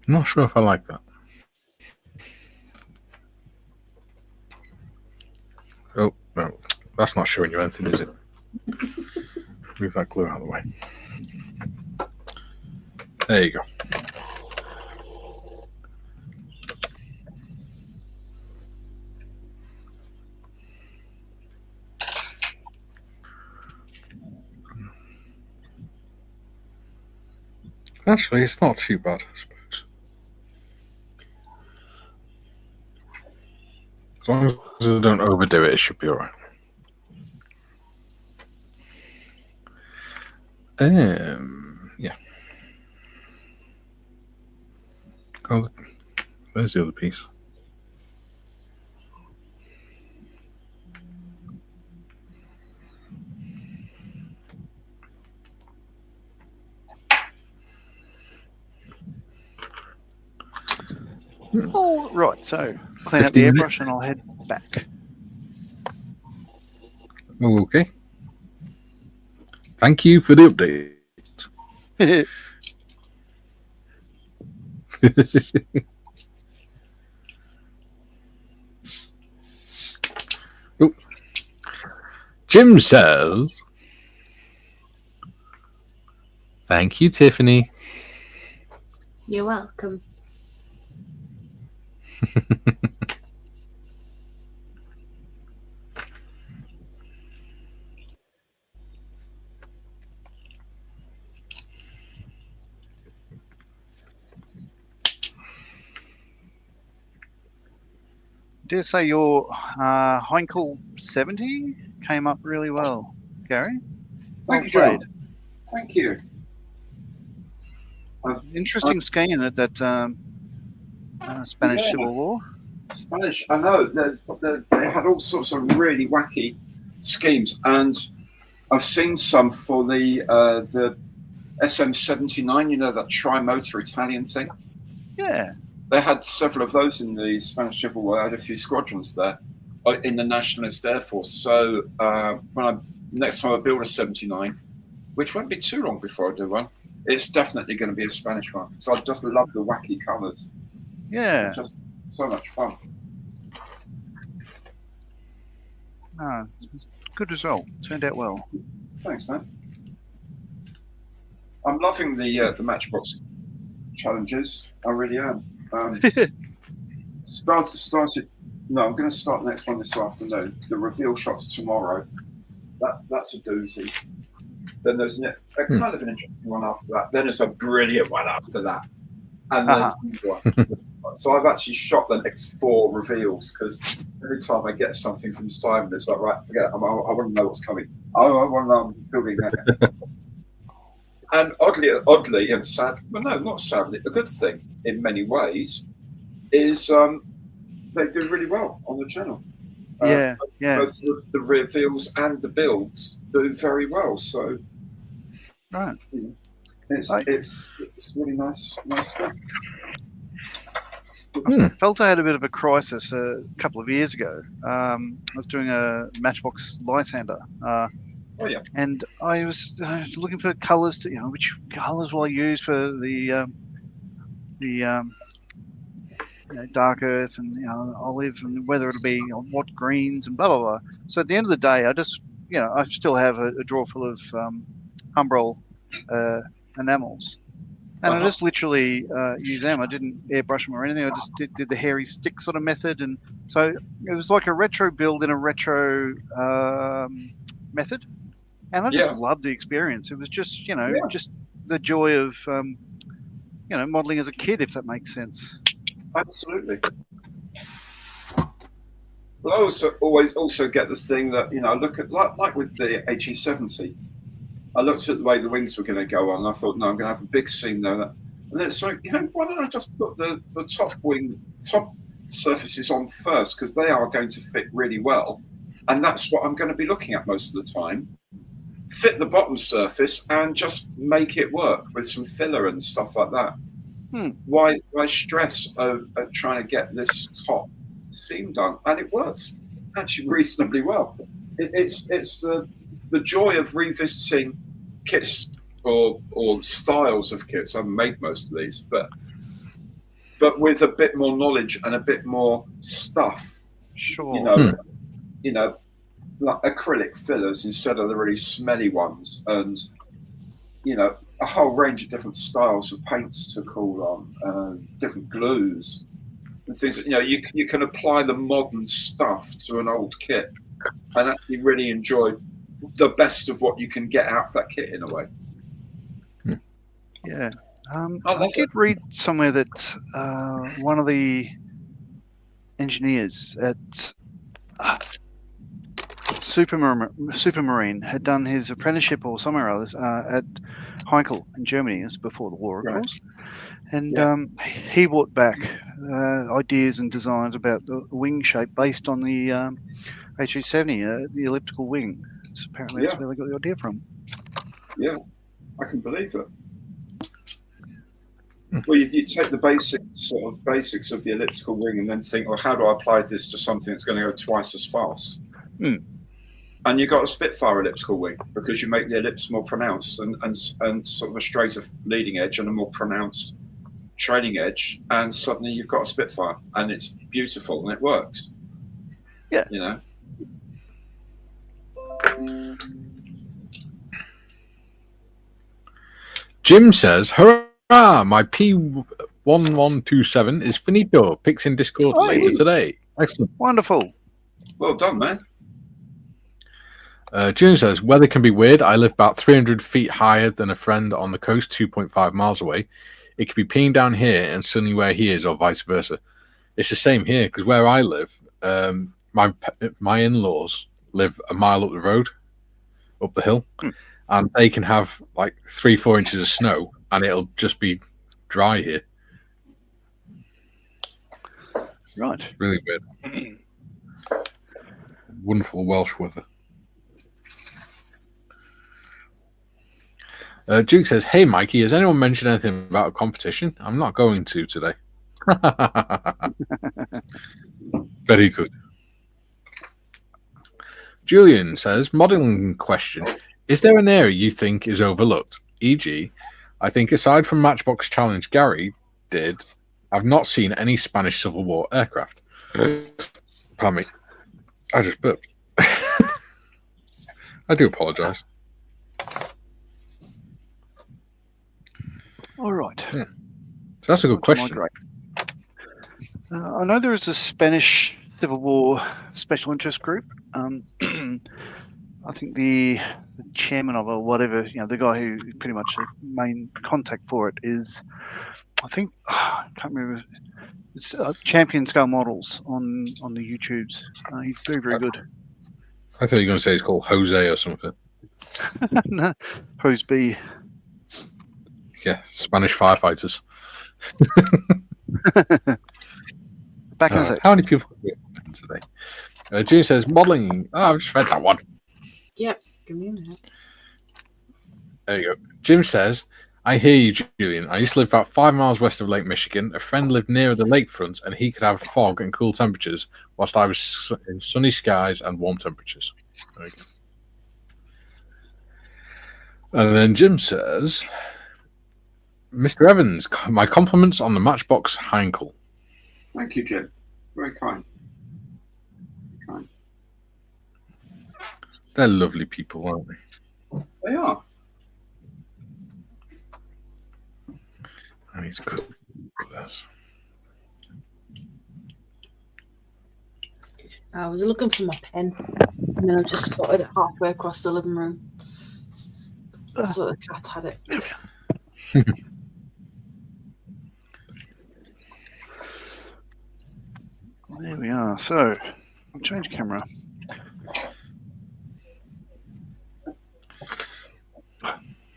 I'm not sure if I like that. Oh, no. That's not showing you anything, is it? Move that glue out of the way. There you go. Actually, it's not too bad, I suppose. As long as I don't overdo it, it should be alright. Yeah. Oh, there's the other piece. All right, so clean up the airbrush and I'll head back. Okay. Thank you for the update. Oh. Jim says, thank you, Tiffany. You're welcome. Dare say your Heinkel 70 came up really well, Gary. Thank you, John. Thank you. Interesting scheme that Spanish Civil War. Spanish, I know. They had all sorts of really wacky schemes, and I've seen some for the SM-79. You know, that tri-motor Italian thing. Yeah. They had several of those in the Spanish Civil War. I had a few squadrons there in the Nationalist Air Force. So next time I build a 79, which won't be too long before I do one, it's definitely going to be a Spanish one. So I just love the wacky colours. Yeah. Just so much fun. No, good result. Turned out well. Thanks, man. I'm loving the Matchbox challenges. I really am. Started. No, I'm going to start the next one this afternoon. The reveal shots tomorrow. That's a doozy. Then there's a kind of an interesting one after that. Then there's a brilliant one after that. And then so I've actually shot the next 4 reveals because every time I get something from Simon, it's like, right, forget it. I want to know what's coming. I want to know I'm building that. And oddly, and sad, well, no, not sadly, a good thing in many ways is they do really well on the channel. Yeah. Both the reveals and the builds do very well. So, right, it's really nice stuff. I felt I had a bit of a crisis a couple of years ago. I was doing a Matchbox Lysander. And I was looking for colours to, which colours will I use for the dark earth and olive, and whether it'll be what greens and blah blah blah. So at the end of the day, I just I still have a drawer full of Humbrol enamels, and I just literally use them. I didn't airbrush them or anything. I just did the hairy stick sort of method, and so it was like a retro build in a retro method. And I just loved the experience. It was just, just the joy of, modelling as a kid, if that makes sense. Absolutely. But I also get the thing that, I look at, like with the HE-70, I looked at the way the wings were going to go on, and I thought, no, I'm going to have a big seam there. And then it's like, why don't I just put the top surfaces on first, because they are going to fit really well. And that's what I'm going to be looking at most of the time. Fit the bottom surface and just make it work with some filler and stuff like that. Why stress of trying to get this top seam done? And it works actually reasonably well. It's the joy of revisiting kits or styles of kits. I've made most of these, but with a bit more knowledge and a bit more stuff. Sure. Like acrylic fillers instead of the really smelly ones, and a whole range of different styles of paints to call on, different glues and things that you can apply the modern stuff to an old kit and actually really enjoy the best of what you can get out of that kit in a way. Yeah. I did read somewhere that one of the engineers at Supermarine had done his apprenticeship or somewhere else at Heinkel in Germany. This before the war, of course. And he brought back ideas and designs about the wing shape based on the HE-70, the elliptical wing. So apparently that's where they got the idea from. Yeah, I can believe it. Well, you take the basics of the elliptical wing and then think, well, how do I apply this to something that's going to go twice as fast? And you've got a Spitfire elliptical wing because you make the ellipse more pronounced and sort of a straighter leading edge and a more pronounced trailing edge, and suddenly you've got a Spitfire and it's beautiful and it works. Yeah. Jim says, hurrah, my P1127 is finito. Pics in Discord later today. Excellent. Wonderful. Well done, man. Jim says, weather can be weird. I live about 300 feet higher than a friend on the coast, 2.5 miles away. It could be peeing down here and sunny where he is, or vice versa. It's the same here, because where I live, my in-laws live a mile up the road, up the hill, and they can have like 3-4 inches of snow, and it'll just be dry here. Right. Really weird. Wonderful Welsh weather. Duke says, hey, Mikey, has anyone mentioned anything about a competition? I'm not going to today. Very good. Julian says, modeling question. Is there an area you think is overlooked? E.g., I think aside from Matchbox Challenge Gary did, I've not seen any Spanish Civil War aircraft. Pardon me. I just burped. I do apologise. All right. Yeah. So that's a good question. I know there is a Spanish Civil War special interest group. I think the chairman of it, or whatever, the guy who pretty much the main contact for it is, I think, I can't remember. It's Champion Scale Models on the YouTubes. He's very, very good. I thought you were going to say he's called Jose or something. No, Hose B. Yeah, Spanish firefighters. Back in a sec. How many people are today? June says, modelling. Oh, I've just read that one. Yep. Give me a minute. There you go. Jim says, I hear you, Julian. I used to live about 5 miles west of Lake Michigan. A friend lived nearer the lakefront, and he could have fog and cool temperatures, whilst I was in sunny skies and warm temperatures. There you go. And then Jim says, Mr. Evans, my compliments on the Matchbox Heinkel. Thank you, Jim. Very kind. They're lovely people, aren't they? They are. I need to cook this. I was looking for my pen, and then I just spotted it halfway across the living room. So the cat had it. There we are. So, I'll change camera.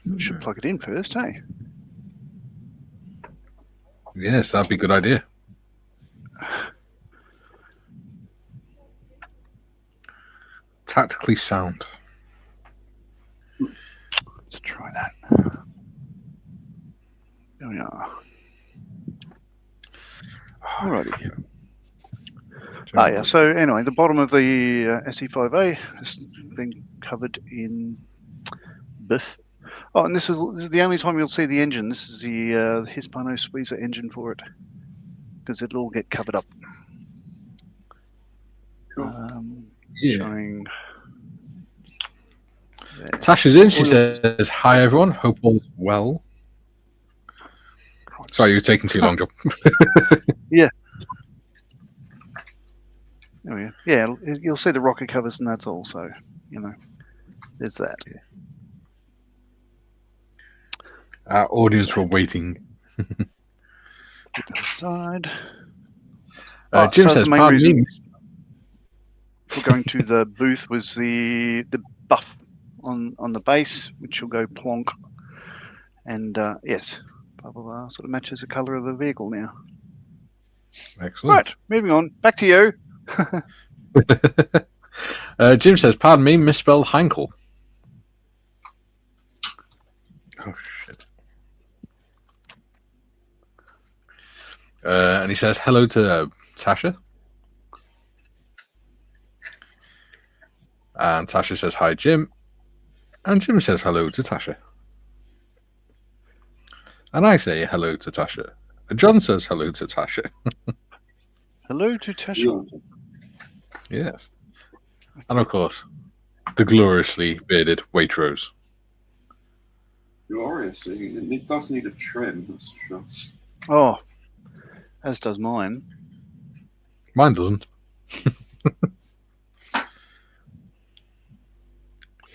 We should plug it in first, hey? Yes, that'd be a good idea. Tactically sound. Let's try that. There we are. Alrighty. Yeah. So anyway, the bottom of the SE5A has been covered in biff. Oh, and this is the only time you'll see the engine. This is the Hispano Suiza engine for it, because it'll all get covered up. Cool. Showing. There. Tasha's in. She says, "Hi everyone. Hope all is well." Sorry, you're taking too long, John. Yeah. Oh yeah, yeah. You'll see the rocket covers, and that's all. So, there's that. Yeah. Our audience were waiting. Put that aside. Jim says, the main "Pardon reason me." for going to the booth was the buff on the base, which will go plonk, and yes, blah blah blah. Sort of matches the color of the vehicle now. Excellent. Right, moving on. Back to you. Jim says, "Pardon me, misspelled Heinkel." Oh shit! And he says hello to Tasha, and Tasha says hi, Jim, and Jim says hello to Tasha, and I say hello to Tasha. And John says hello to Tasha. Hello to Tasha. Yes, and of course, the gloriously bearded Waitrose. Gloriously, it does need a trim, that's for sure. Oh, as does mine. Mine doesn't.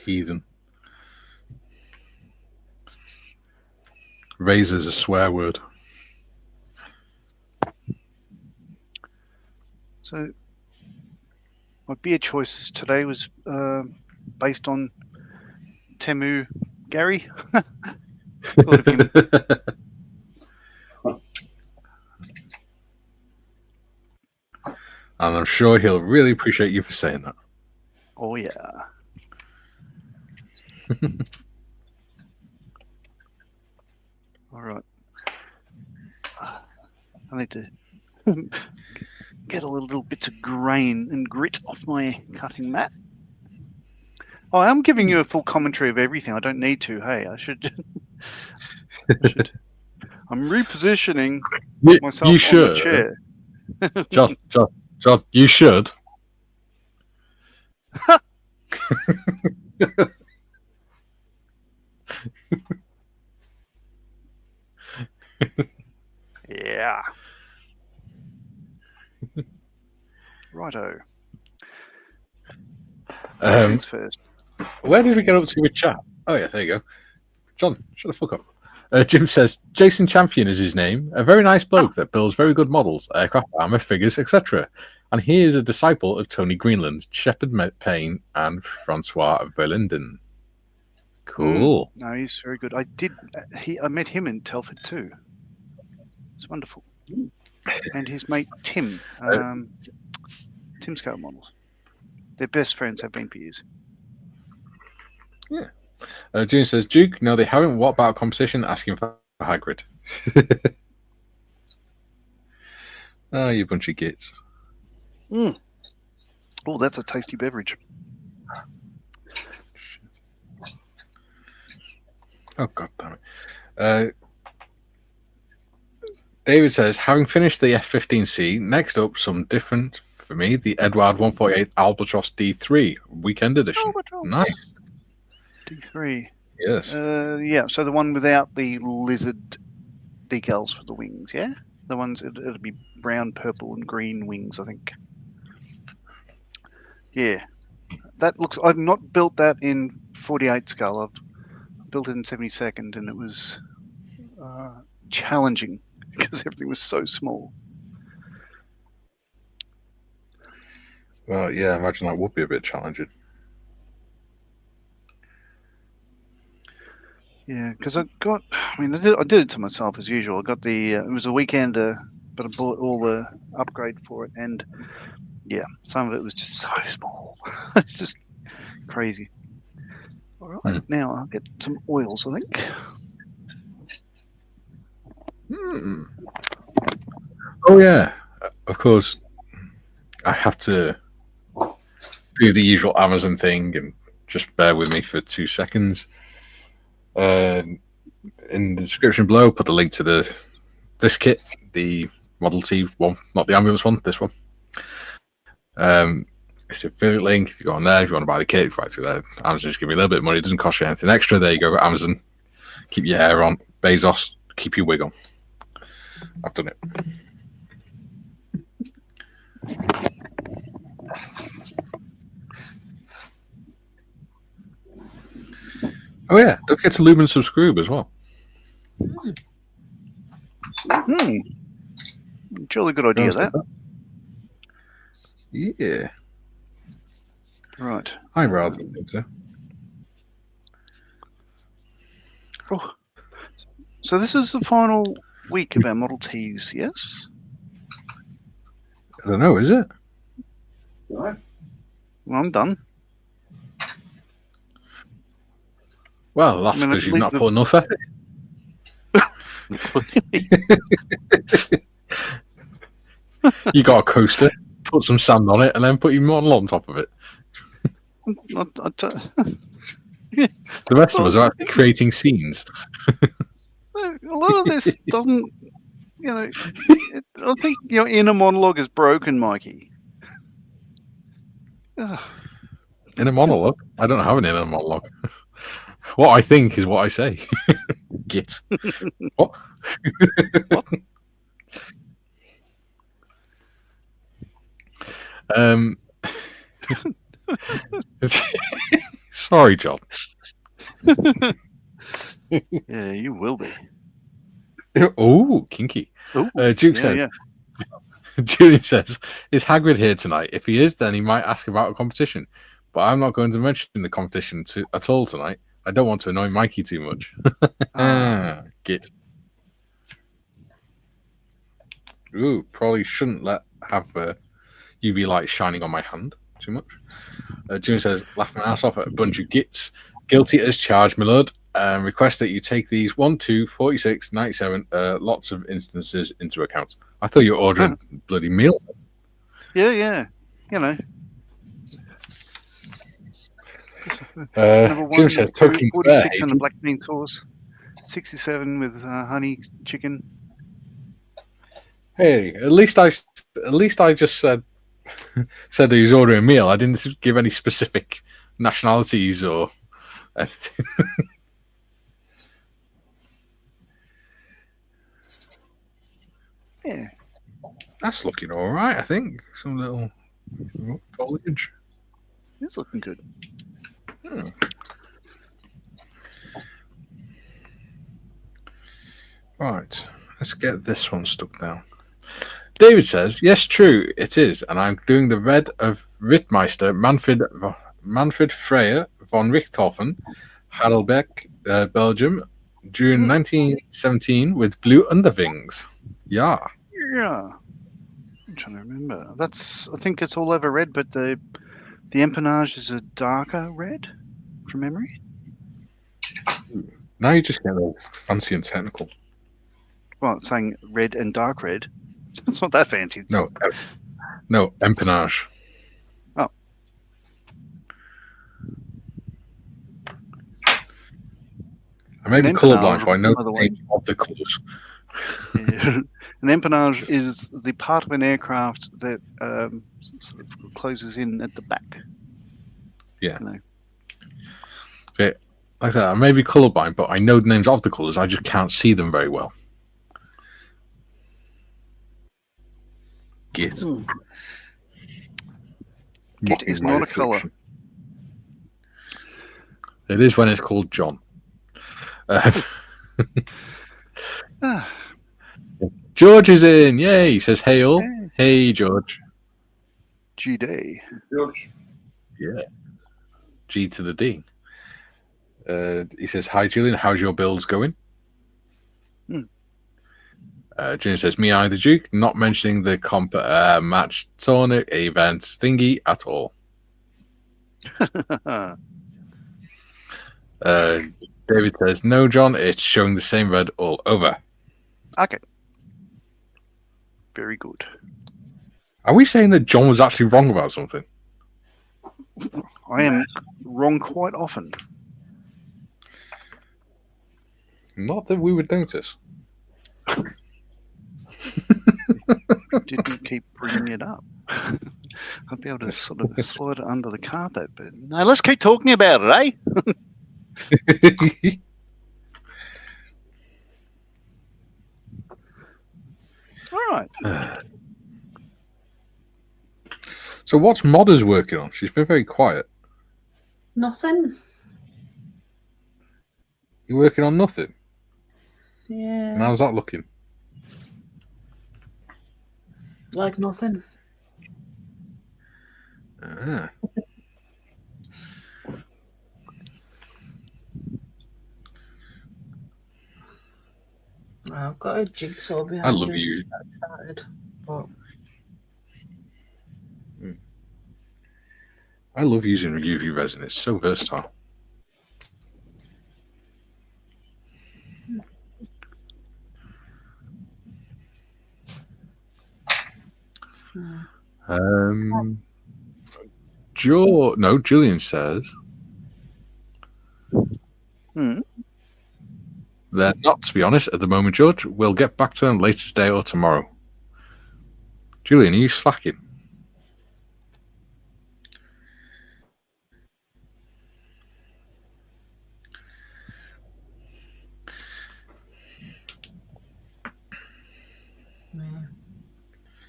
Heathen. Razor's a swear word. So, my beer choice today was based on Temu Gary. Thought of him. And I'm sure he'll really appreciate you for saying that. Oh, yeah. All right. I need to get all the little bits of grain and grit off my cutting mat. Oh, I'm giving you a full commentary of everything. I don't need to. Hey, I should. I'm repositioning myself on the chair. John, you should. Yeah. Righto. Things first. Where did we get up to with chat? Oh yeah, there you go. John, shut the fuck up. Jim says Jason Champion is his name. A very nice bloke that builds very good models, aircraft, armor, figures, etc. And he is a disciple of Tony Greenland, Shepard Payne, and Francois Verlinden. Cool. No, he's very good. I met him in Telford too. It's wonderful. And his mate Tim, Tim Scale Models. Their best friends have been for years. Yeah. June says, Duke, no, they haven't. What about a competition asking for Hagrid? Oh, you bunch of gits. Oh, that's a tasty beverage. Oh, God damn it. David says, having finished the F-15C, next up, some different for me, the Edward 148 Albatross D3 Weekend Edition. Albatross. Nice. D3. Yes. Yeah, so the one without the lizard decals for the wings, yeah? The ones, it'll be brown, purple, and green wings, I think. Yeah. That looks, I've not built that in 48 scale. I've built it in 72nd, and it was challenging because everything was so small. Well, yeah, I imagine that would be a bit challenging. Yeah, because I did it to myself as usual. I got the, it was a weekender, but I bought all the upgrade for it, and yeah, some of it was just so small. Just crazy. All right, now I'll get some oils, I think. Oh, yeah. Of course, I have to do the usual Amazon thing, and just bear with me for 2 seconds. In the description below, put the link to this kit, the Model T one, not the ambulance one, this one. It's a affiliate link. If you go on there, if you want to buy the kit, you buy it through there. Amazon just give me a little bit of money. It doesn't cost you anything extra. There you go, Amazon. Keep your hair on. Bezos, keep your wig on. I've done it. Oh yeah, don't forget to lube and subscribe as well. Jolly good idea, that. Yeah. Right. I rather think so. Oh. So this is the final week of our Model Ts, yes? I don't know, is it? Right. Well, I'm done. Well, that's because you've not put enough effort. You got a coaster, put some sand on it, and then put your model on top of it. The rest of us are actually creating scenes. A lot of this doesn't, I think your inner monologue is broken, Mikey. Inner monologue? I don't have an inner monologue. What I think is what I say. Git. What? What? Sorry, John. Yeah, you will be. Oh, kinky. Ooh, Duke yeah, says, yeah. Julian says, is Hagrid here tonight? If he is, then he might ask about a competition. But I'm not going to mention the competition at all tonight. I don't want to annoy Mikey too much. Git. Ooh, probably shouldn't have UV light shining on my hand too much. Julian says, laugh my ass off at a bunch of gits. Guilty as charged, my lord. Request that you take these 1, 2, 46, 97, lots of instances into account. I thought you were ordering bloody meal. Yeah. You know. Jim says, poking 46 on the black bean tours. 67 with honey chicken. Hey, at least I just said that he was ordering a meal. I didn't give any specific nationalities or anything. Yeah. That's looking all right, I think. Some little foliage. It's looking good. Right. Let's get this one stuck down. David says, yes, true, it is. And I'm doing the red of Rittmeister, Manfred Freyer von Richthofen, Heidelberg, Belgium, June 1917 with blue underwings. Yeah. Yeah. I'm trying to remember. I think it's all over red, but the empennage is a darker red from memory. Now you just get all fancy and technical. Well, it's saying red and dark red. It's not that fancy. No, empennage. Oh. I may be colourblind, but I know the name of the colours. Yeah. An empennage is the part of an aircraft that sort of closes in at the back. Yeah. You know. Okay. Like I said, I may be colourblind, but I know the names of the colours. I just can't see them very well. Git. Git is not a colour. It is when it's called John. George is in. Yay. He says, hey all. Hey, George. G-Day. George. Yeah. G to the D. He says, hi, Julian. How's your builds going? Julian says, me either, Duke. Not mentioning the match tournament event thingy at all. David says, no, John. It's showing the same red all over. Okay. Very good. Are we saying that John was actually wrong about something? I am wrong quite often. Not that we would notice. Didn't keep bringing it up. I'd be able to sort of slide it under the carpet, but no, let's keep talking about it, eh? All right. So what's Modders working on? She's been very quiet. Nothing. You're working on nothing? Yeah. And how's that looking? Like nothing. Ah. I've got a jigsaw behind I love us. you. But... I love using UV resin. It's so versatile. Julian says they're not, to be honest, at the moment, George. We'll get back to them later today or tomorrow. Julian, are you slacking?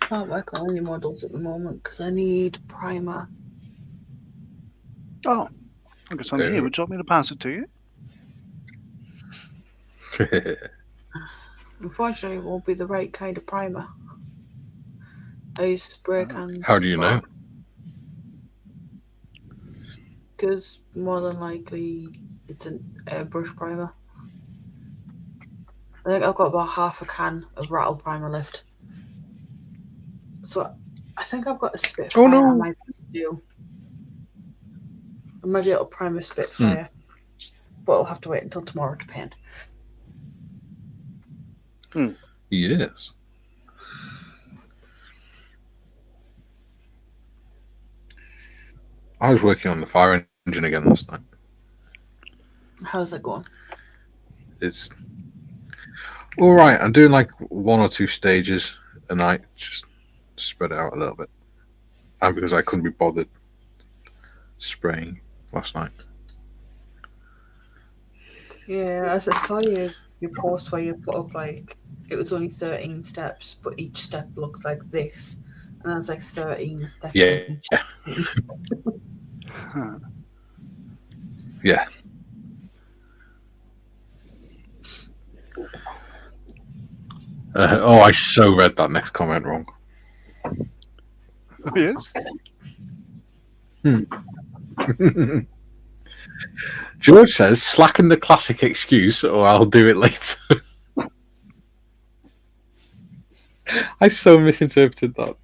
can't work on any models at the moment because I need primer. Oh, I've got something here. Would you like me to pass it to you? Unfortunately, it won't be the right kind of primer. I use spray cans. How do you know? Because more than likely it's an airbrush primer. I think I've got about half a can of rattle primer left. So I think I've got a Spitfire. Oh no! I might be able to prime a Spitfire, but I'll have to wait until tomorrow to paint. Yes. I was working on the fire engine again last night. How's it going? It's all right. I'm doing like 1 or 2 stages a night, just spread it out a little bit. And because I couldn't be bothered spraying last night. Yeah, as I saw your post where you put up like it was only 13 steps, but each step looked like this, and there's like 13 steps. Yeah. In each. Yeah. I so read that next comment wrong. Yes. George says, slacken the classic excuse or I'll do it later. I so misinterpreted that.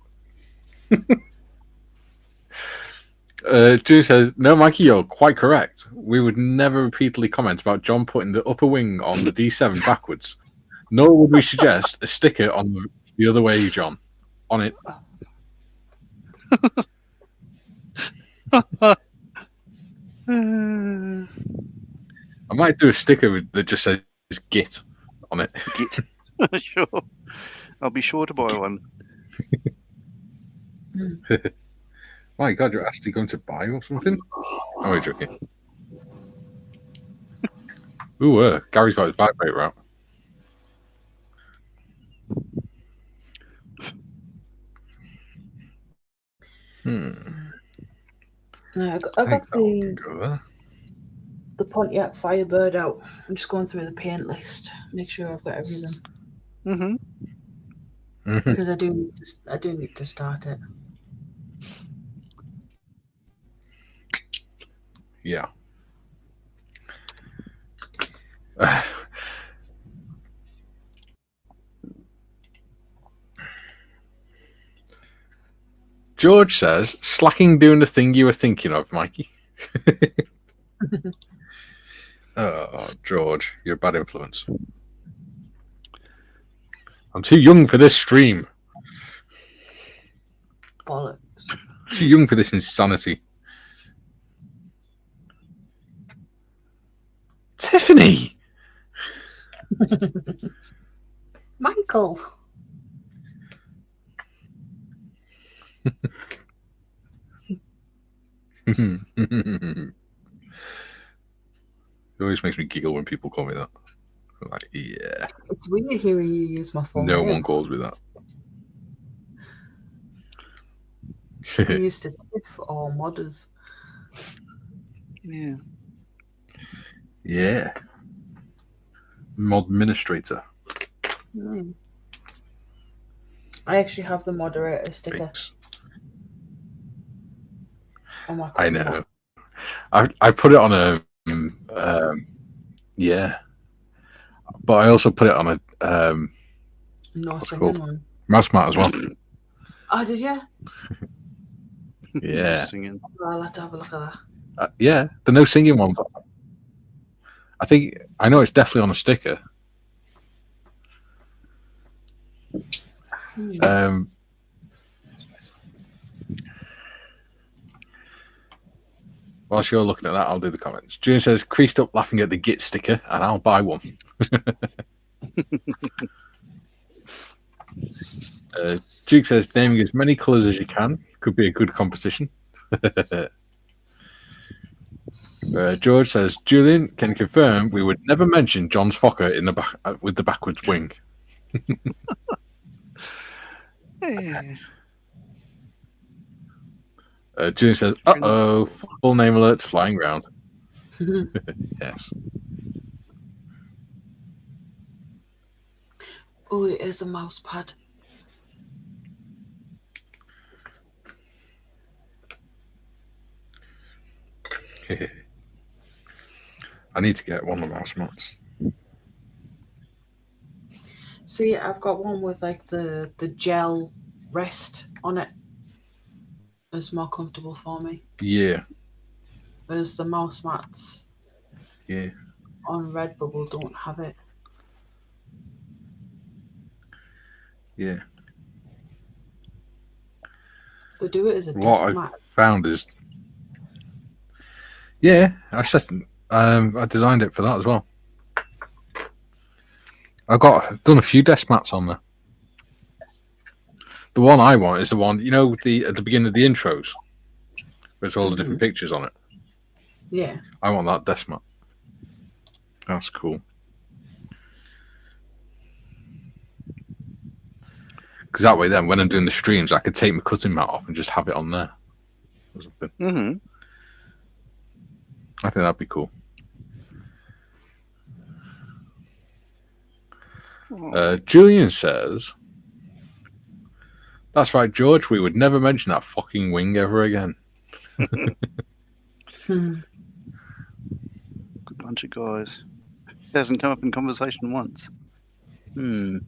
Drew says, no, Mikey, you're quite correct. We would never repeatedly comment about John putting the upper wing on the D7 backwards. Nor would we suggest a sticker on the other way, John. On it. I might do a sticker that just says "Git" on it. Git. Sure. I'll be sure to buy one. My God, you're actually going to buy or something? Oh, you're joking. Ooh, Gary's got his vibrator out. I got the Pontiac Firebird out. I'm just going through the paint list, make sure I've got everything. Because I do need to start it. Yeah. George says, slacking doing the thing you were thinking of, Mikey. Oh, George, you're a bad influence. I'm too young for this stream. Bollocks. Too young for this insanity. Tiffany! Michael! It always makes me giggle when people call me that. I'm like, yeah. It's weird hearing you use my full name. No one calls me that. You used to Tiff or Modders. Yeah. Yeah. Mod administrator. I actually have the moderator sticker. Thanks. On my I know. I put it on a yeah, but I also put it on a no singing one. mouse mat as well. Oh, did you? Yeah. Singing. I'll have to have a look at that. Yeah, the no singing one. I know it's definitely on a sticker. Whilst you're looking at that, I'll do the comments. June says, creased up laughing at the Git sticker, and I'll buy one. Duke says, naming as many colours as you can could be a good competition. George says, Julian can confirm we would never mention John's Fokker in the back with the backwards wing. Yeah. Julian says, "Uh-oh, full name alerts flying round." Yes. Oh, it is a mouse pad. I need to get one of the mouse mats. See, I've got one with like the gel rest on it. It's more comfortable for me. Yeah. Whereas the mouse mats on Redbubble don't have it. Yeah. They do it as a What desk I've mat. found is, I designed it for that as well. I've done a few desk mats on there. The one I want is the one, at the beginning of the intros, there's all the different pictures on it. Yeah. I want that desk mat. That's cool. Because that way, then, when I'm doing the streams, I could take my cutting mat off and just have it on there. Mm-hmm. I think that'd be cool. Julian says, "That's right, George. We would never mention that fucking wing ever again." Good bunch of guys. It hasn't come up in conversation once. I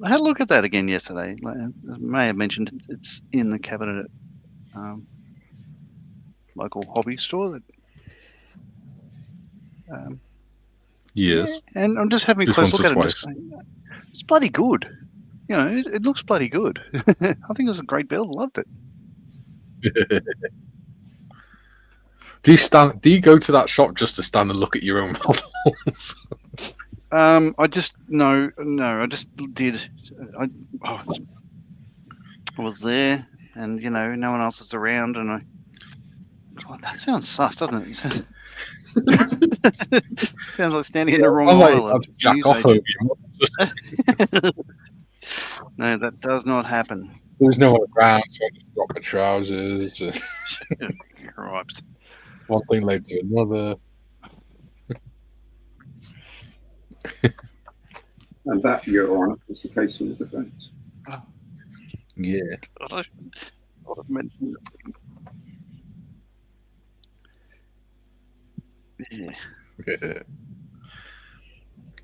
had a look at that again yesterday. I may have mentioned it's in the cabinet at local hobby store. Yes. Yeah, and I'm just having a close look at it. It's bloody good. It looks bloody good. I think it was a great build. Loved it. Do you go to that shop just to stand and look at your own models? I just did. I was there, and no one else is around, and God, that sounds sus, doesn't it? Sounds like standing in the wrong aisle. Jack off over you. No, that does not happen. There's no one around, so I just drop my trousers. Right. One thing led to another. And that, Your Honour, was the case with the defence. Oh. Yeah. I should not have mentioned it. Yeah.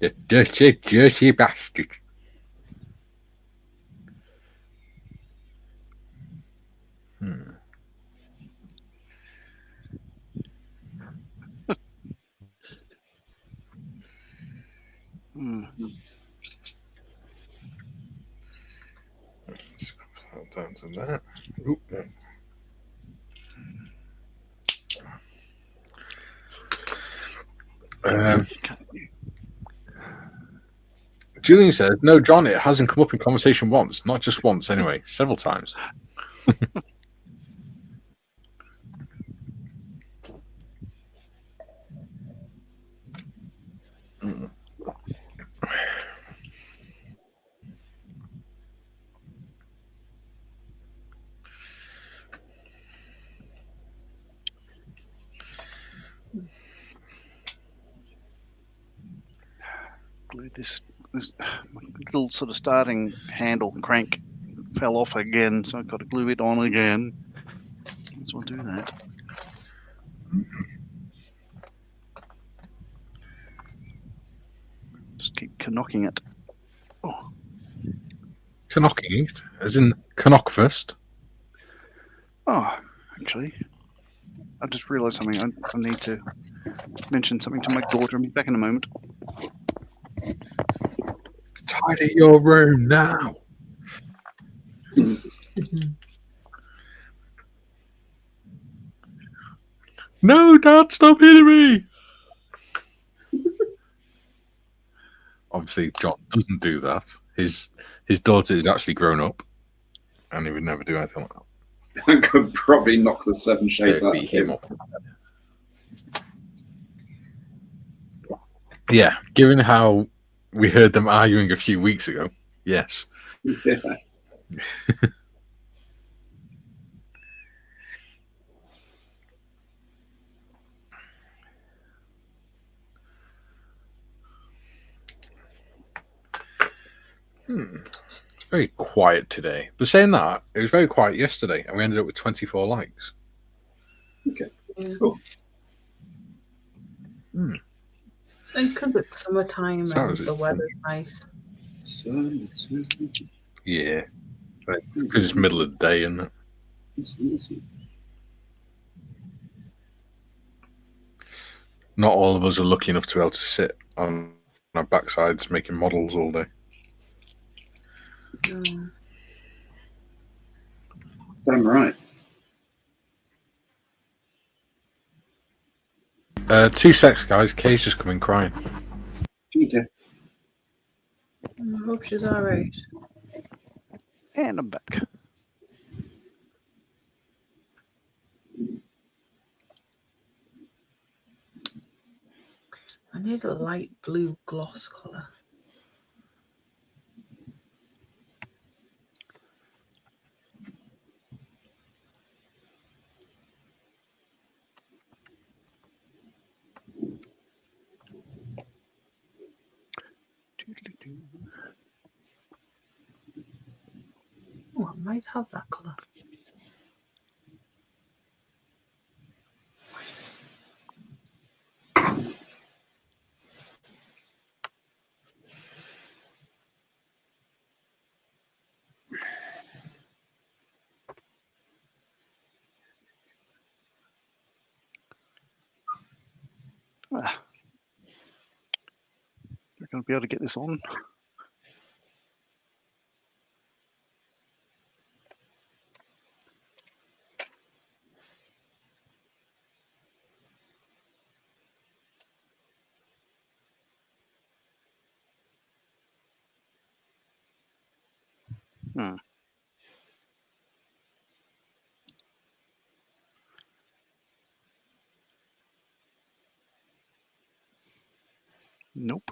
The dirty bastard. Let's go down to that. Oop. Julian says, "No, John, it hasn't come up in conversation once. Not just once, anyway. Several times." Glued this little sort of starting handle crank fell off again, so I've got to glue it on again. So I'll do that. Just keep knocking it. Oh. Knocking it? As in knock first? Oh, actually, I just realised something. I need to mention something to my daughter. I'll be back in a moment. Tidy your room now. No, Dad, stop hitting me. Obviously, John doesn't do that. His daughter is actually grown up, and he would never do anything like that. I could probably knock the 7 shades out of him. Yeah, given how we heard them arguing a few weeks ago. Yes. Yeah. It's very quiet today. But saying that, it was very quiet yesterday, and we ended up with 24 likes. Okay. Cool. And because it's summertime and the weather's nice. Yeah. Because it's middle of the day, isn't it? Not all of us are lucky enough to be able to sit on our backsides making models all day. Damn right. 2 secs, guys. Kay's just coming crying. Okay. I hope she's all right. And I'm back. I need a light blue gloss colour. Oh, I might have that colour. We're going to be able to get this on. Nope.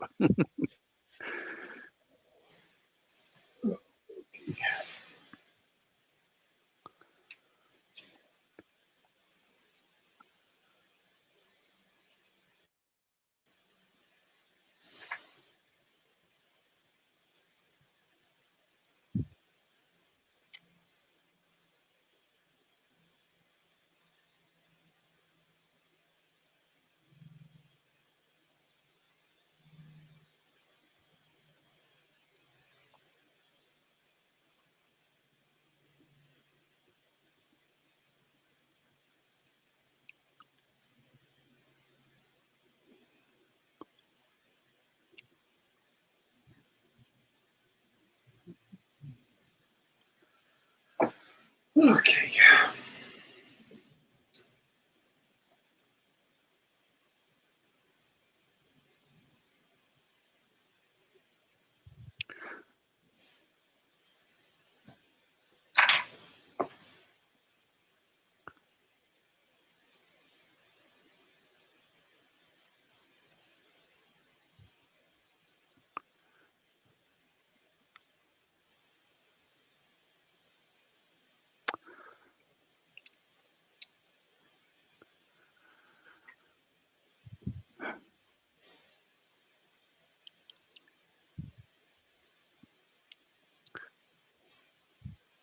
Okay.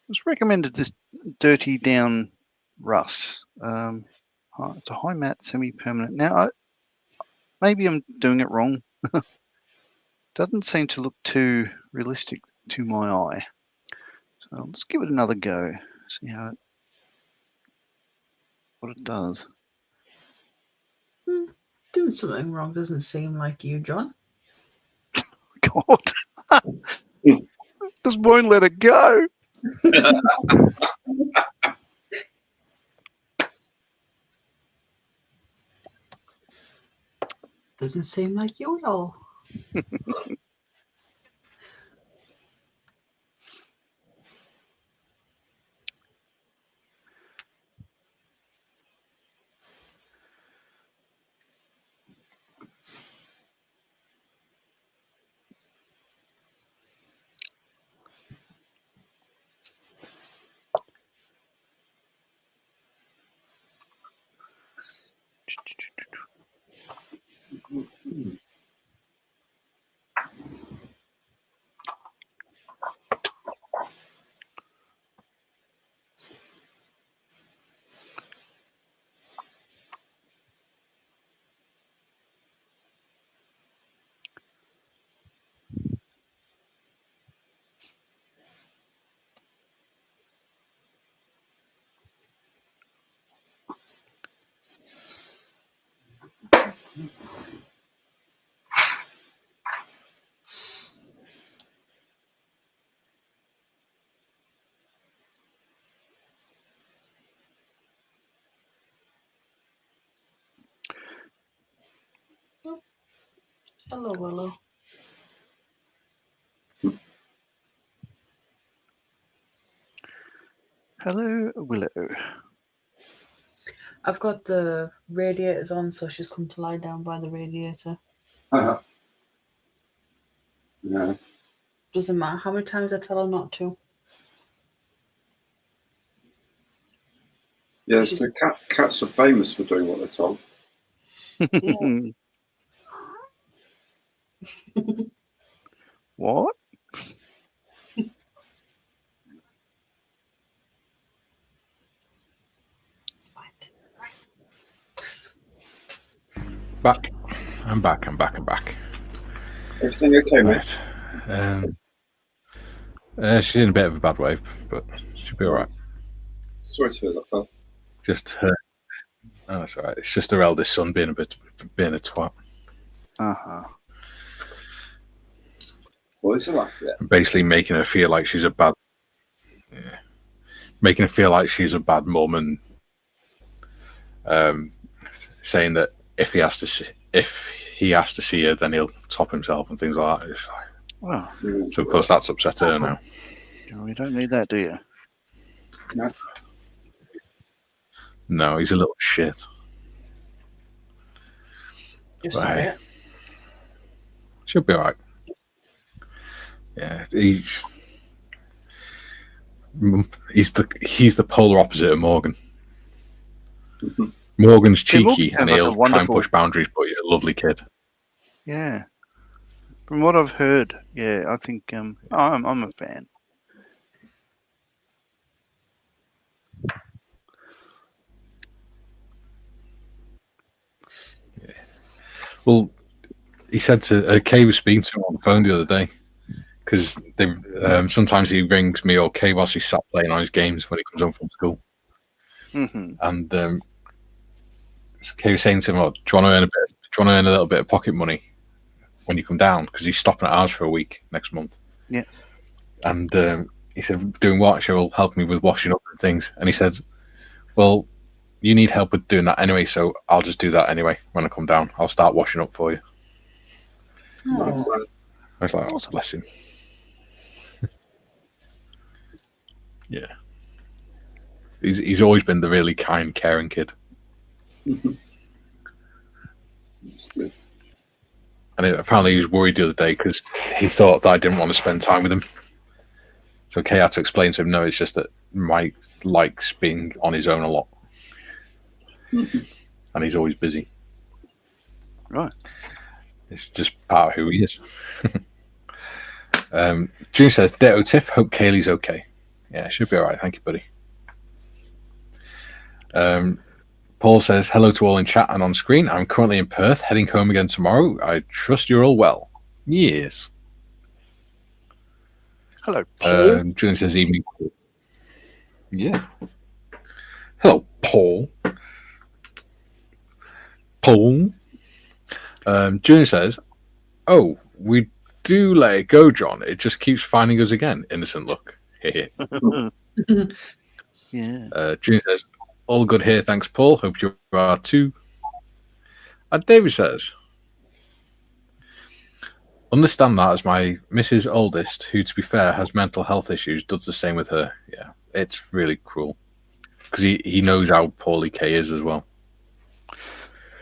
It's recommended this dirty down rust. It's a high matte semi-permanent. Now, maybe I'm doing it wrong. Doesn't seem to look too realistic to my eye. So let's give it another go. See what it does. Doing something wrong doesn't seem like you, John. God. Just won't let it go. Doesn't seem like you at all. Hello, Willow. Hello, Willow. I've got the radiators on, so she's come to lie down by the radiator. Uh-huh. Yeah. Doesn't matter how many times I tell her not to. Yes, the cats are famous for doing what they're told. Yeah. What? Back. I'm back. Everything okay, mate? Right. She's in a bit of a bad way, but she'll be all right. Sorry to hear that, pal. Just her. Oh, that's all right. It's just her eldest son being a twat. Uh-huh. Well, it's a laugh, yeah. Basically making her feel like she's a bad. Yeah. Making her feel like she's a bad mum, and saying that if he has to see her, then he'll top himself and things like that. It's like, Well, so of course that's upset her now. You don't need that, do you? No. No, he's a little shit. Just a bit. She'll be alright. Yeah, he's the polar opposite of Morgan. Mm-hmm. Morgan's cheeky and he'll like try and push boundaries, but he's a lovely kid. Yeah. From what I've heard, yeah, I think I'm a fan. Yeah. Well, he said to Kay was speaking to him on the phone the other day because sometimes he rings me or Kay whilst he's sat playing on his games when he comes home from school. Mm-hmm. And Kay was saying to him, "Oh, do you want to earn a little bit of pocket money when you come down?" Because he's stopping at ours for a week next month. Yeah. And he said, "Doing what?" She will help me with washing up and things. And he said, "Well, you need help with doing that anyway, so I'll just do that anyway when I come down. I'll start washing up for you." Oh. I was like, "Oh, bless him." Yeah. He's always been the really kind, caring kid. That's good. And apparently he was worried the other day because he thought that I didn't want to spend time with him. So Kay had to explain to him, no, it's just that Mike likes being on his own a lot. And he's always busy. Right. It's just part of who he is. June says, Ditto Tiff, hope Kaylee's okay. Yeah, she'll be all right. Thank you, buddy. Paul says, hello to all in chat and on screen. I'm currently in Perth, heading home again tomorrow. I trust you're all well. Yes. Hello, Paul. June says, evening. Yeah. Hello, Paul. Paul. June says, oh, we do let it go, John. It just keeps finding us again. Innocent look. Yeah. June says, all good here, thanks, Paul. Hope you are too. And David says, understand that as my Mrs. Oldest, who, to be fair, has mental health issues, does the same with her. Yeah, it's really cruel. Because he knows how poorly Kay is as well.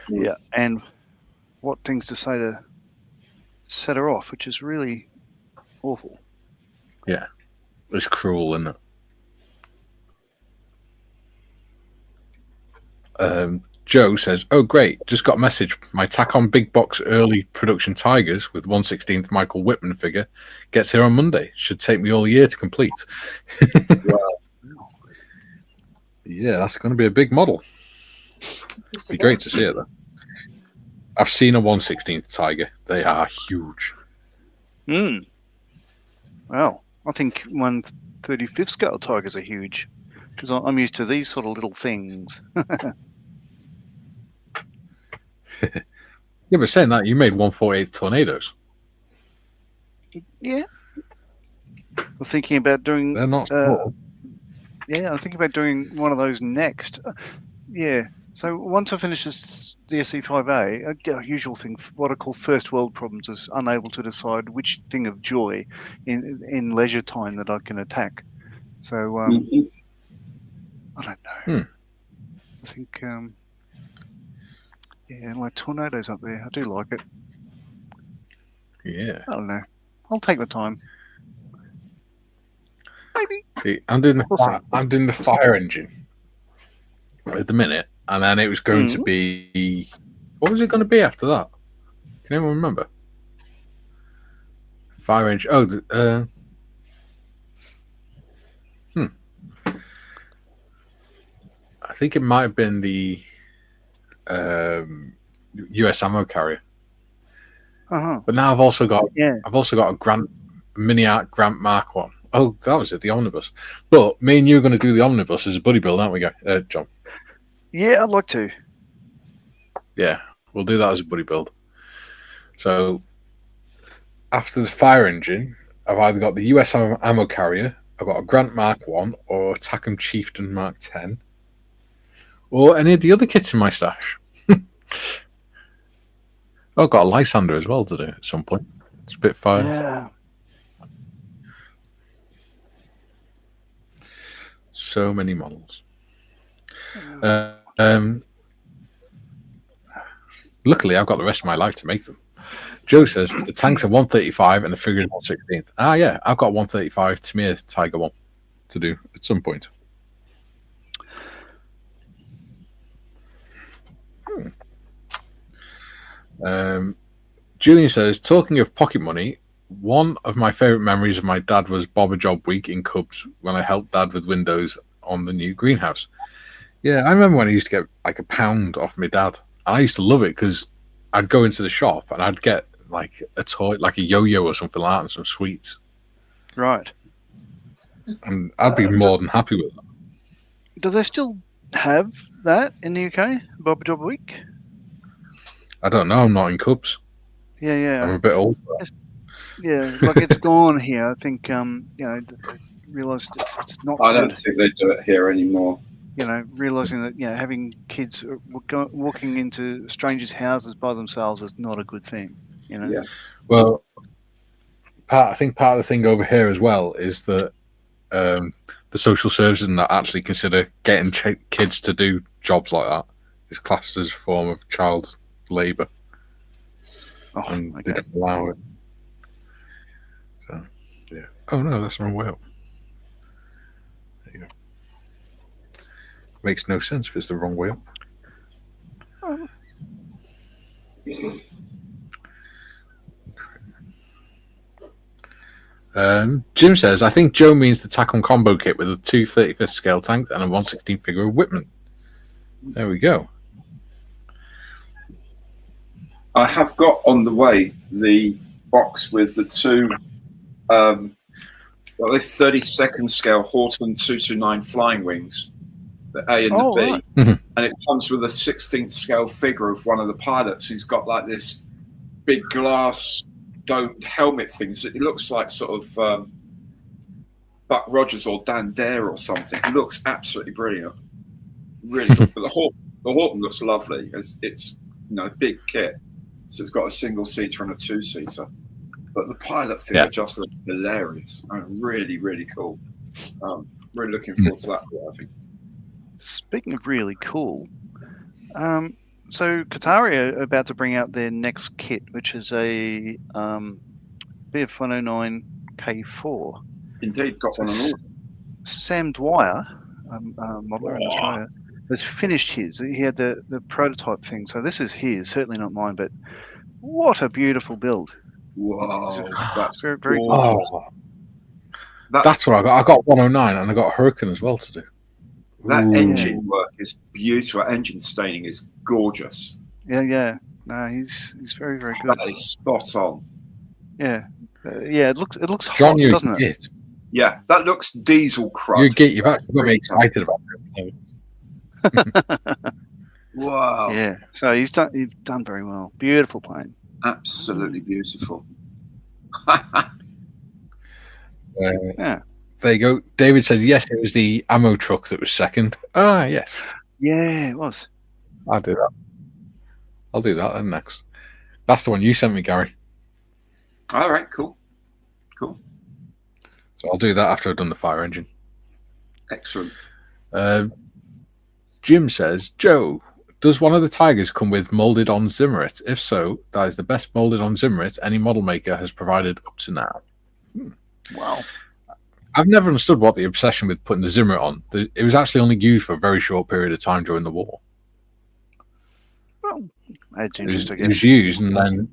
Yeah, and what things to say to set her off, which is really awful. Yeah, it's cruel, isn't it? Joe says, "Oh great, just got a message. My Tack-On big box early production Tigers with 1/16 Michael Whitman figure gets here on Monday. Should take me all year to complete." Wow. Yeah, that's going to be a big model. It'd be great to see it though. I've seen a 1/16 Tiger. They are huge. Well, I think 1/35 scale Tigers are huge because I'm used to these sort of little things. Yeah, but saying that, you made 1/48 Tornadoes. Yeah. I'm thinking about doing. They're not small. Yeah, I'm thinking about doing one of those next. Yeah. So once I finish this DSE-5A, I get a usual thing, what I call first world problems, is unable to decide which thing of joy in leisure time that I can attack. So I don't know. I think yeah, like Tornadoes up there. I do like it. Yeah. I don't know. I'll take my time. Maybe. See, I'm doing the fire engine at the minute, and then it was going to be. What was it going to be after that? Can anyone remember? Fire engine. Oh, I think it might have been the US ammo carrier. But now I've also got a mini art Grant Mark 1. Oh, that was it, the omnibus. But me and you are going to do the omnibus as a buddy build, aren't we, John? Yeah, I'd like to. Yeah, we'll do that as a buddy build. So after the fire engine, I've either got the US ammo carrier, I've got a Grant Mark 1, or a Tackham Chieftain Mark 10, or any of the other kits in my stash. I've got a Lysander as well to do at some point. It's a bit fire. Yeah. So many models. Luckily, I've got the rest of my life to make them. Joe says the tanks are 135 and the figure is 1/16. Ah, yeah, I've got 135 Tamiya Tiger 1 to do at some point. Julian says, talking of pocket money, one of my favourite memories of my dad was Bobber Job Week in Cubs when I helped Dad with windows on the new greenhouse. Yeah, I remember when I used to get like £1 off my dad. And I used to love it because I'd go into the shop and I'd get like a toy, like a yo-yo or something like that, and some sweets. Right. And I'd be more than happy with that. Do they still have that in the UK, Bobber Job Week? I don't know. I'm not in Cubs. Yeah. I'm a bit old. Yeah, like it's gone here. I think realised it's not. I don't think they do it here anymore. Realising that having kids walking into strangers' houses by themselves is not a good thing. Yeah. Well, I think part of the thing over here as well is that the social services that actually consider getting kids to do jobs like that is classed as a form of child labour. And they don't allow it. So, yeah. Oh no, that's the wrong way up. There you go. Makes no sense if it's the wrong way up. Jim says, I think Joe means the Tack-On combo kit with a 2/35 scale tank and a 1/16 figure of Whitman. There we go. I have got on the way the box with the two, the 32nd scale Horton 229 flying wings, the A and the B, right. And it comes with a 16th scale figure of one of the pilots. He's got like this big glass domed helmet thing. So it looks like sort of Buck Rogers or Dan Dare or something. It looks absolutely brilliant, really good. But the Horton looks lovely. It's a big kit. So it's got a single seater and a two-seater. But the pilot figure just looks hilarious. Really, really cool. Really looking forward to that, I think. Speaking of really cool, so Qatari are about to bring out their next kit, which is a BF 109 K4. Indeed, got one on order. Sam Dwyer, modeler in Australia, has finished his. He had the prototype thing. So this is his, certainly not mine, but what a beautiful build. Whoa, that's very, very gorgeous. Oh, that's what I got. I got 109 and I got Hurricane as well to do. That engine work is beautiful. Engine staining is gorgeous. Yeah. No, he's very, very good. That is spot on. Yeah. It looks John, hot, doesn't it? Yeah, that looks diesel crud. You've actually got me excited about it. Wow. Yeah. So he's done very well. Beautiful plane. Absolutely beautiful. Yeah. There you go. David said yes, it was the ammo truck that was second. Ah, yes. Yeah, it was. I'll do that then next. That's the one you sent me, Gary. All right, cool. So I'll do that after I've done the fire engine. Excellent. Jim says, Joe, does one of the Tigers come with molded on Zimmerit? If so, that is the best molded on Zimmerit any model maker has provided up to now. Wow. I've never understood what the obsession with putting the Zimmerit on. It was actually only used for a very short period of time during the war. Well, it was used and then...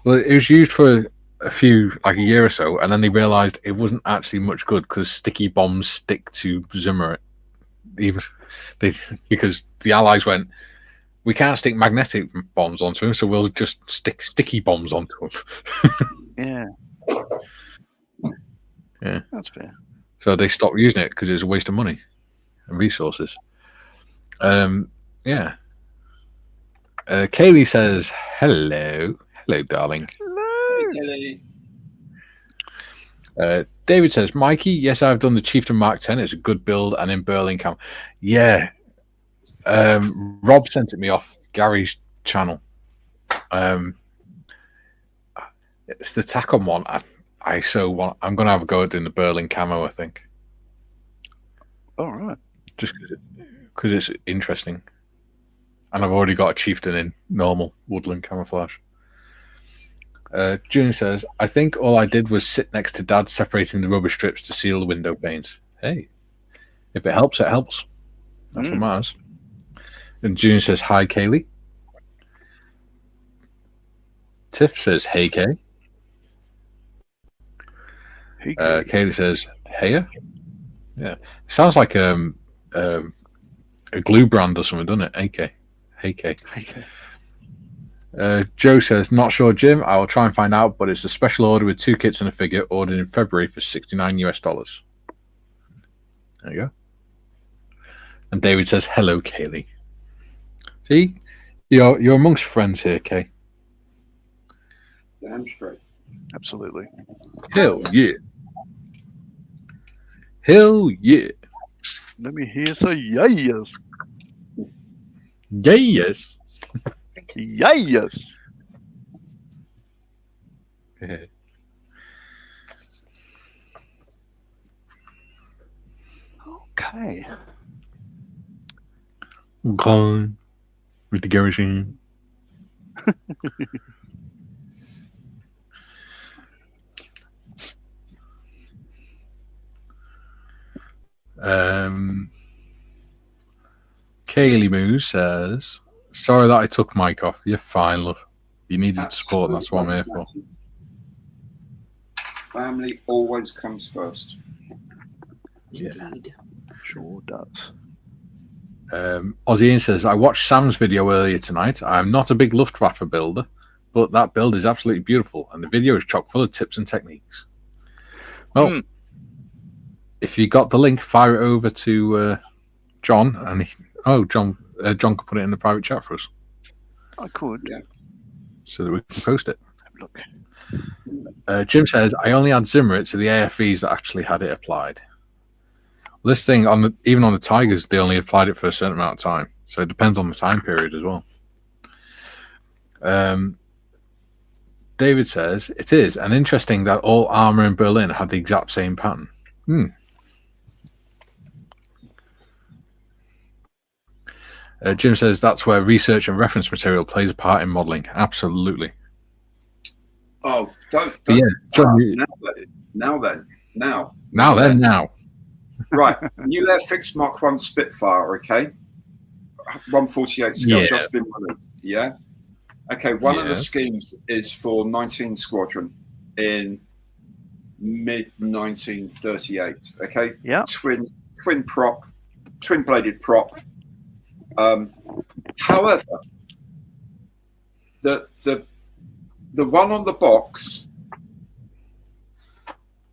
Well, it was used for a year or so, and then they realised it wasn't actually much good because sticky bombs stick to Zimmerit. Because the Allies went, we can't stick magnetic bombs onto him, so we'll just stick sticky bombs onto him. Yeah, that's fair. So they stopped using it because it was a waste of money and resources. Kaylee says, hello, darling. Hello. David says, Mikey, yes, I've done the Chieftain Mark 10. It's a good build and in Berlin Cam. Yeah. Rob sent it me off Gary's channel. It's the Tacom one. I'm going to have a go at doing the Berlin camo, I think. All right. Just because it's interesting. And I've already got a Chieftain in normal woodland camouflage. June says, I think all I did was sit next to Dad separating the rubber strips to seal the window panes. Hey, if it helps, it helps. That's what matters. And June says, hi, Kaylee. Tiff says, hey, Kay. Kaylee says, heya. Yeah. Sounds like a glue brand or something, doesn't it? AK. Hey, Kay. Joe says, not sure, Jim. I will try and find out, but it's a special order with 2 kits and a figure ordered in February for $69 US. There you go. And David says, hello, Kaylee. See, you're amongst friends here, Kay. Damn straight. Absolutely. Hell yeah. Hell yeah. Let me hear say yes. Yes. Yes. Okay. Gone with the garaging. Kaylee Moo says, sorry that I took Mike off. You're fine, love. You needed support, and that's what I'm here for. Family always comes first. Indeed. Sure does. Ozzy says, I watched Sam's video earlier tonight. I'm not a big Luftwaffe builder, but that build is absolutely beautiful, and the video is chock full of tips and techniques. Well, if you got the link, fire it over to John, and John could put it in the private chat for us. I could, yeah, so that we can post it. Look. Jim says, I only had Zimmerit to the AFVs that actually had it applied. This thing, even on the Tigers, they only applied it for a certain amount of time. So it depends on the time period as well. David says, it is, and interesting that all armor in Berlin had the exact same pattern. Jim says, that's where research and reference material plays a part in modelling. Absolutely. Oh, don't yeah, John, now. Right, new Airfix Mark 1 Spitfire, okay? 148 scale, just been released, yeah? Okay, one of the schemes is for 19 Squadron in mid-1938, okay? Yeah. Twin bladed prop. However, the one on the box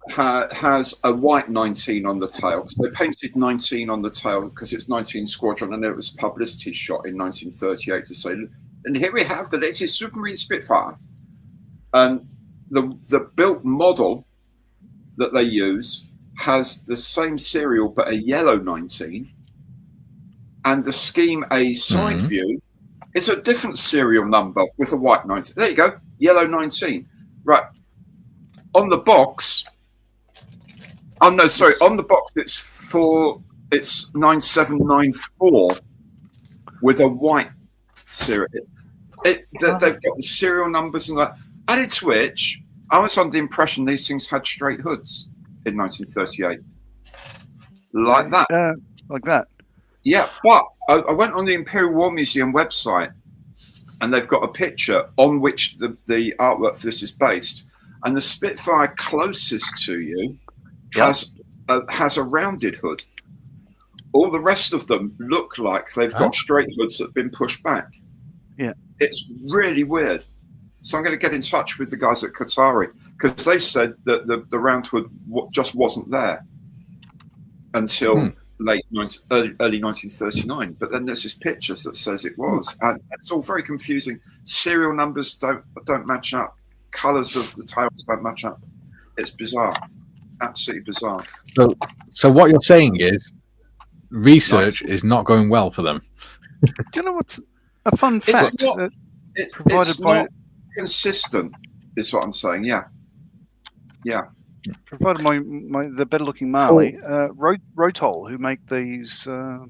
has a white 19 on the tail. So they painted 19 on the tail because it's 19 Squadron, and it was a publicity shot in 1938 to say, and here we have the latest Supermarine Spitfire. And the built model that they use has the same serial but a yellow 19, and the Scheme A side view is a different serial number with a white 19. There you go, yellow 19. Right. On the box, oh no, sorry, on the box it's 9794 with a white serial. They've got the serial numbers and that. Added to which, I was under the impression these things had straight hoods in 1938. Like that. Like that. Yeah, but I went on the Imperial War Museum website, and they've got a picture on which the artwork for this is based. And the Spitfire closest to you has a rounded hood. All the rest of them look like they've got straight hoods that have been pushed back. Yeah. It's really weird. So I'm going to get in touch with the guys at Qatari, because they said that the round hood just wasn't there until early 1939. But then there's this pictures that says it was. And it's all very confusing. Serial numbers don't match up. Colours of the tails don't match up. It's bizarre. Absolutely bizarre. So what you're saying is research is not going well for them. Do you know what's a fun fact? It's not consistent, is what I'm saying. Yeah. Provided the better-looking Marley, Rotol, who make these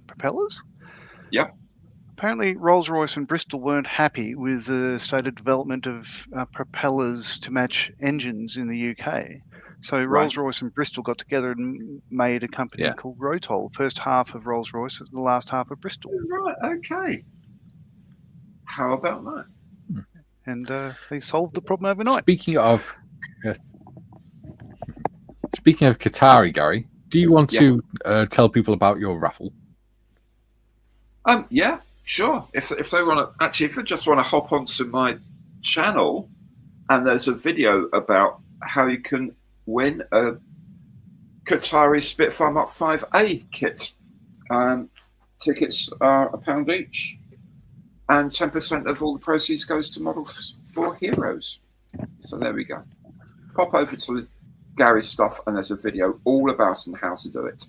propellers. Yep. Apparently, Rolls-Royce and Bristol weren't happy with the state of development of propellers to match engines in the UK. So Rolls-Royce and Bristol got together and made a company called Rotol. First half of Rolls-Royce, the last half of Bristol. Right. Okay. How about that? And they solved the problem overnight. Speaking of Qatari, Gary, do you want to tell people about your raffle? Yeah, sure. If they want to, if they just want to hop onto my channel, and there's a video about how you can win a Qatari Spitfire Mark 5A kit. Tickets are £1 each, and 10% of all the proceeds goes to Model 4 Heroes. So there we go. Pop over to Gary's stuff, and there's a video all about and how to do it.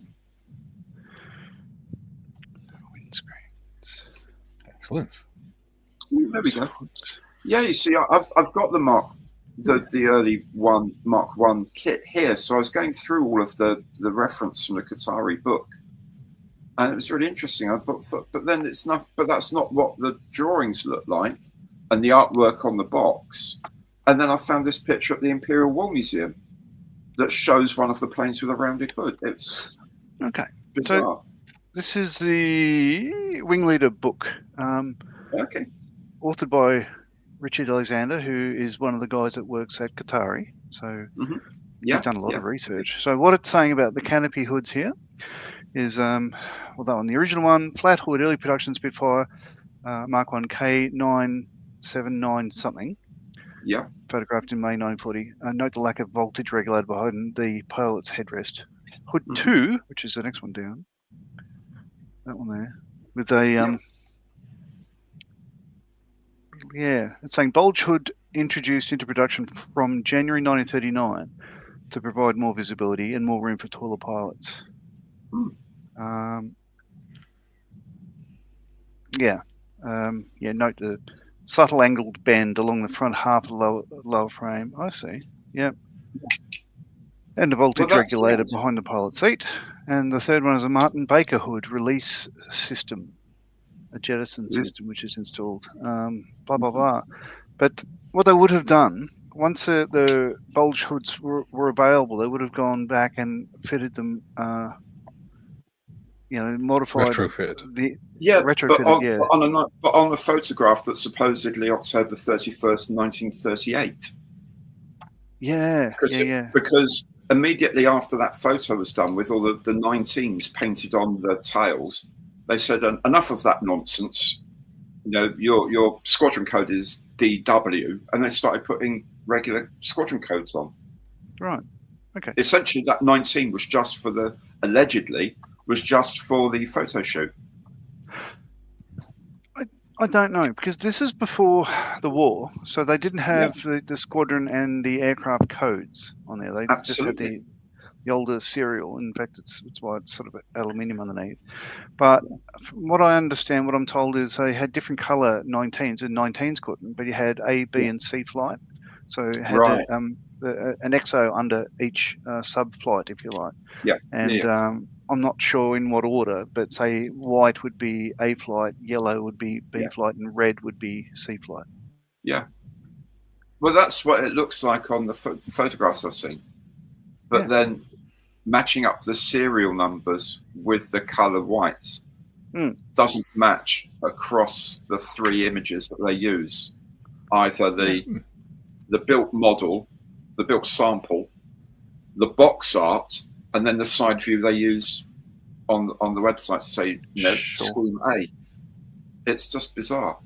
Excellent. There we go. Yeah, you see, I've got the early Mark 1 kit here, so I was going through all of the reference from the Qatari book, and it was really interesting. But then it's not. But that's not what the drawings look like, and the artwork on the box. And then I found this picture at the Imperial War Museum that shows one of the planes with a rounded hood. It's bizarre. So this is the Wing Leader book. Authored by Richard Alexander, who is one of the guys that works at Qatari. So he's done a lot of research. So what it's saying about the canopy hoods here is, that one, the original one, flat hood, early production Spitfire, Mark 1 K979 something. Yeah. Photographed in May 1940. Note the lack of voltage regulator behind the pilot's headrest. Hood 2, which is the next one down. That one there. With a it's saying bulge hood introduced into production from January 1939 to provide more visibility and more room for taller pilots. Note the subtle angled bend along the front half of the lower frame. I see. Yep. And a voltage regulator behind the pilot seat. And the third one is a Martin Baker hood release system. A jettison system which is installed, blah blah blah. But what they would have done once the bulge hoods were available, they would have gone back and fitted them modified. Retrofitted. Retrofitted, but on a photograph that's supposedly October 31st, 1938. Yeah. Because immediately after that photo was done, with all of the 19s painted on the tails, they said, enough of that nonsense. Your squadron code is DW, and they started putting regular squadron codes on. Right. Okay. Essentially, that 19 was just allegedly was just for the photo shoot. I don't know, because this is before the war, so they didn't have the squadron and the aircraft codes on there. They just had the older serial. In fact, it's why it's sort of aluminium underneath. But from what I understand, what I'm told is they had different color 19s, and 19s couldn't, but you had A, B, and C flight. So it had an XO under each sub-flight, if you like. Yeah. And I'm not sure in what order, but say white would be A flight, yellow would be B flight, and red would be C flight. Yeah. Well, that's what it looks like on the photographs I've seen. But then matching up the serial numbers with the color whites doesn't match across the three images that they use. Either the built model, the built sample, the box art, and then the side view they use on the website to say Scheme A. It's just bizarre.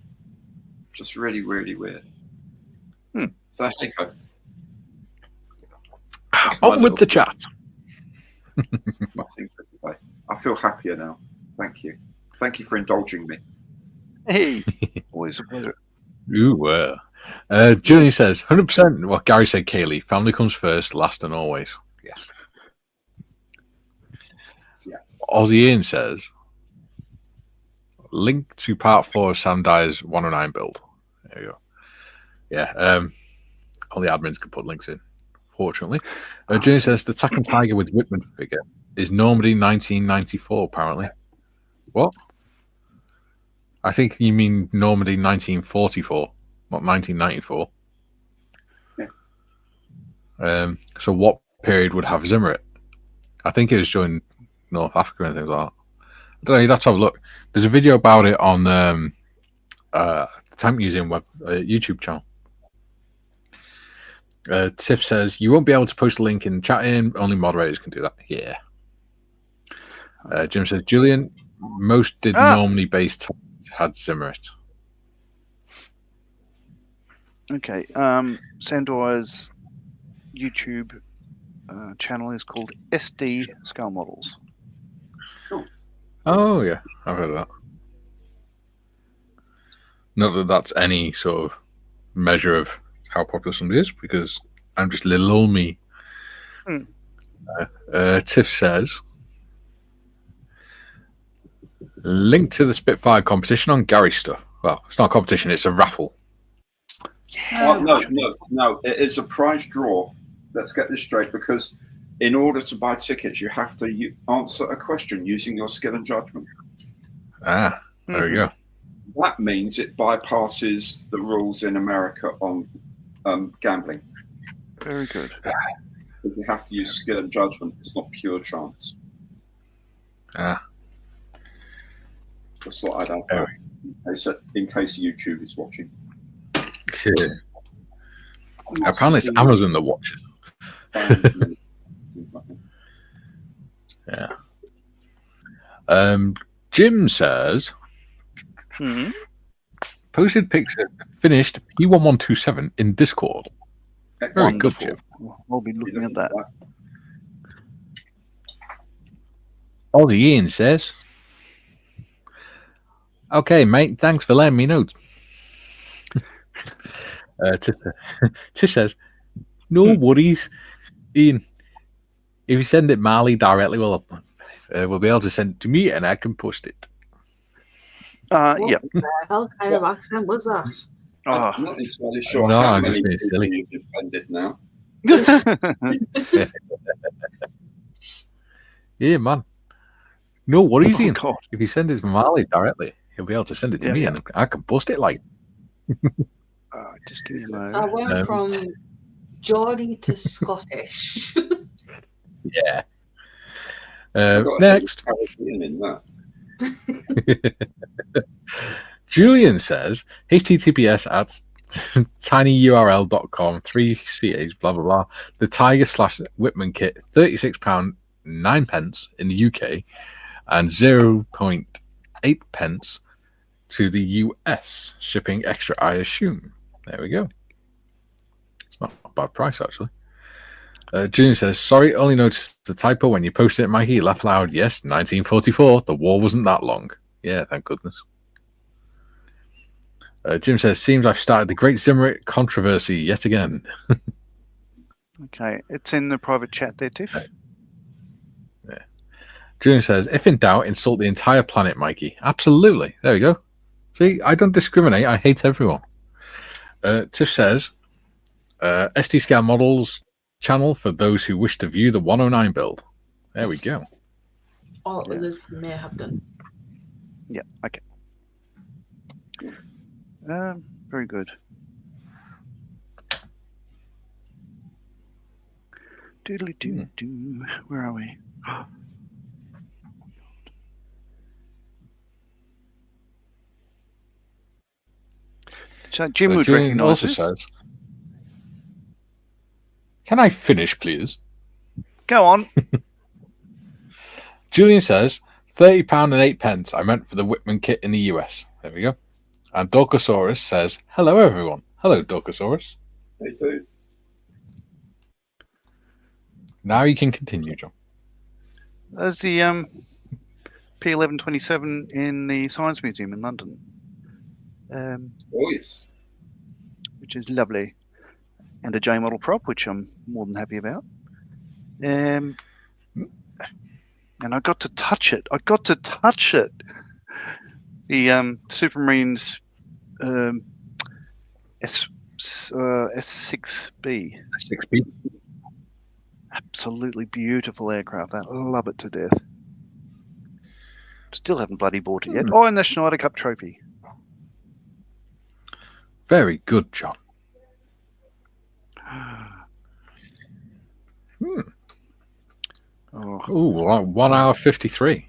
Just really, really weird. So there you go. On with the chat. My thing for today. I feel happier now. Thank you. Thank you for indulging me. Hey, always a pleasure. Ooh, Julian says 100% what Gary said, Kaylee. Family comes first, last and always. Yes. Yeah. Aussie Ian says link to part 4 of Sam Dyer's 109 build. There you go. Yeah. All the admins can put links in, fortunately. Julian says the Tack and Tiger with Whitman figure is Normandy 1994, apparently. What? I think you mean Normandy 1944, not 1994. Yeah. So what period would have Zimmerit? I think it was during North Africa and things like that. I don't know, you'd have to have a look. There's a video about it on the Tank Museum YouTube channel. Tiff says, you won't be able to post a link in chat in, only moderators can do that. Yeah. Jim says, Julian, most did normally based had Zimmerit. Okay. Sandor's YouTube channel is called SD Scale Models. Cool. Oh, yeah. I've heard of that. Not that that's any sort of measure of how popular somebody is, because I'm just little old me. Tiff says, link to the Spitfire competition on Gary stuff. Well, it's not a competition, it's a raffle. Yeah. No. It is a prize draw. Let's get this straight, because in order to buy tickets, you have to answer a question using your skill and judgment. There we go. That means it bypasses the rules in America on gambling. Very good. If you have to use skill and judgment, it's not pure chance. Just thought I'd add that in case YouTube is watching. Apparently it's Amazon that watches. Yeah. Jim says posted pics of finished P1127 in Discord. Very good, Jim. We'll be looking at that. Aussie Ian says, okay, mate, thanks for letting me know. Tish says, no worries, Ian. If you send it Marley directly, we'll be able to send it to me and I can post it. What the hell kind of accent was that? I'm not entirely sure how many people silly. You've offended now. Yeah, man. No worries, Ian. If you send it to Marley directly, he'll be able to send it to me and I can post it like. Just give me a moment. So I went from Geordie to Scottish. Yeah. Next. Julian says https at tinyurl.com 3ch blah blah blah. The Tiger / Whitman kit, £36 9 in the UK and 0.8 pence to the US. Shipping extra, I assume. There we go. It's not a bad price actually. Julian says, sorry, only noticed the typo when you posted it, Mikey. Laugh loud. Yes, 1944. The war wasn't that long. Yeah, thank goodness. Jim says, seems I've started the Great Zimmerit controversy yet again. Okay, it's in the private chat there, Tiff. Yeah. Julian says, if in doubt, insult the entire planet, Mikey. Absolutely. There we go. See, I don't discriminate. I hate everyone. Tiff says, SD Scan Models channel for those who wish to view the 109 build. There we go. All others may have done. Yeah, okay. Very good. Doodly doo doo. Where are we? So Jim would recognise this. Says, can I finish, please? Go on. Julian says, £30 and 8 pence. I meant for the Whitman kit in the US. There we go. And Dorkosaurus says, hello, everyone. Hello, Dorkosaurus. Hey, dude. Now you can continue, John. There's the P1127 in the Science Museum in London. Oh, yes. Which is lovely. And a J model prop, which I'm more than happy about. And I got to touch it. The Supermarines S6B. S6B. Absolutely beautiful aircraft. I love it to death. Still haven't bloody bought it yet. Oh, and the Schneider Cup trophy. Very good, John. Oh, 1 hour 53.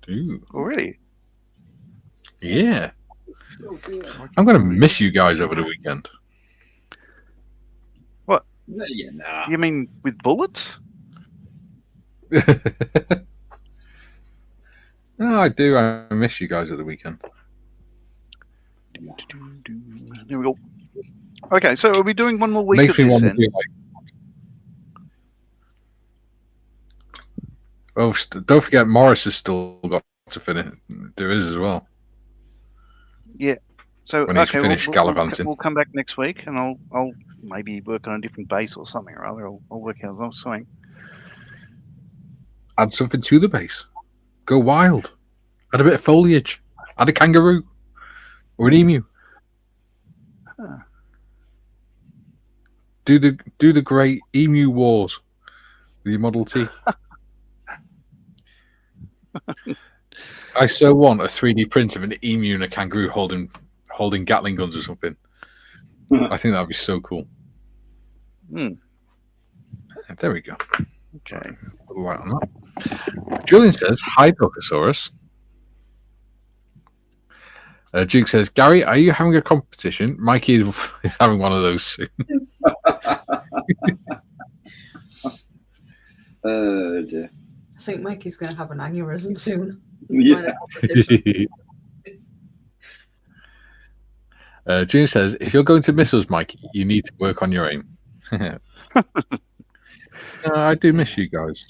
Ooh. Already? Yeah. I'm going to miss you guys over the weekend. What? No, yeah, nah. You mean with bullets? No, I do. I miss you guys at the weekend. There we go. Okay, so are we doing one more week Makes of me this want then? to oh, don't forget Morris has still got to finish. Do his as well. Yeah. So when he's finished gallivanting. We'll come back next week, and I'll maybe work on a different base or something or other. I'll work out something. Add something to the base. Go wild. Add a bit of foliage. Add a kangaroo or an emu. Huh. Do the great emu wars with your Model T. I so want a 3D print of an emu and a kangaroo holding Gatling guns or something. I think that'd be so cool. There we go. Okay. Put the light on that. Julian says, hi, Dorkosaurus. Duke says, Gary, are you having a competition? Mikey is having one of those soon. Dear. I think Mikey's going to have an aneurysm soon. Yeah. June says, if you're going to miss us, Mikey, you need to work on your aim. I do miss you guys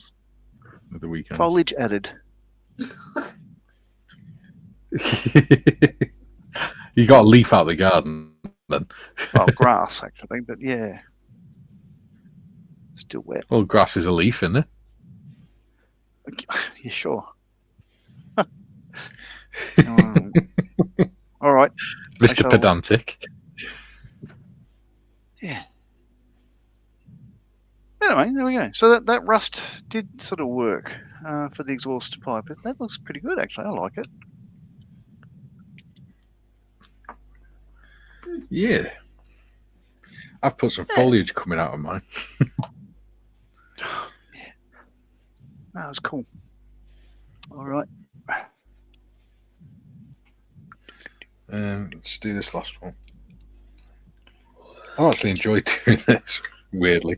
at the weekends. Foliage added. You got a leaf out of the garden then. Well, grass actually, but yeah. Still wet. Well, grass is a leaf, isn't it? You sure? All right. Mr. Pedantic. Yeah. Anyway, there we go. So that rust did sort of work for the exhaust pipe. That looks pretty good, actually. I like it. Yeah. I've put some foliage coming out of mine. Yeah. That was cool. All right. Let's do this last one. I actually enjoyed doing this, weirdly.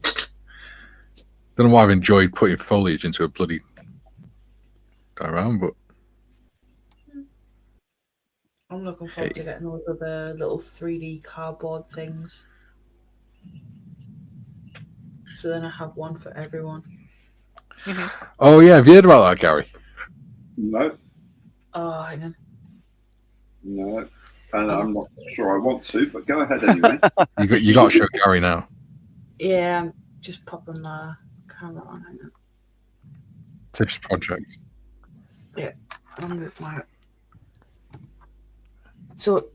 Don't know why I've enjoyed putting foliage into a bloody diorama, but I'm looking forward to getting over the little 3D cardboard things. So then I have one for everyone. Oh yeah, have you heard about that, Gary? No. Oh, hang on. No. And I'm not sure I want to, but go ahead anyway. you got to show Gary now. Yeah, I'm just popping my camera on. Hang on. Tips project. Yeah, I'll move my. So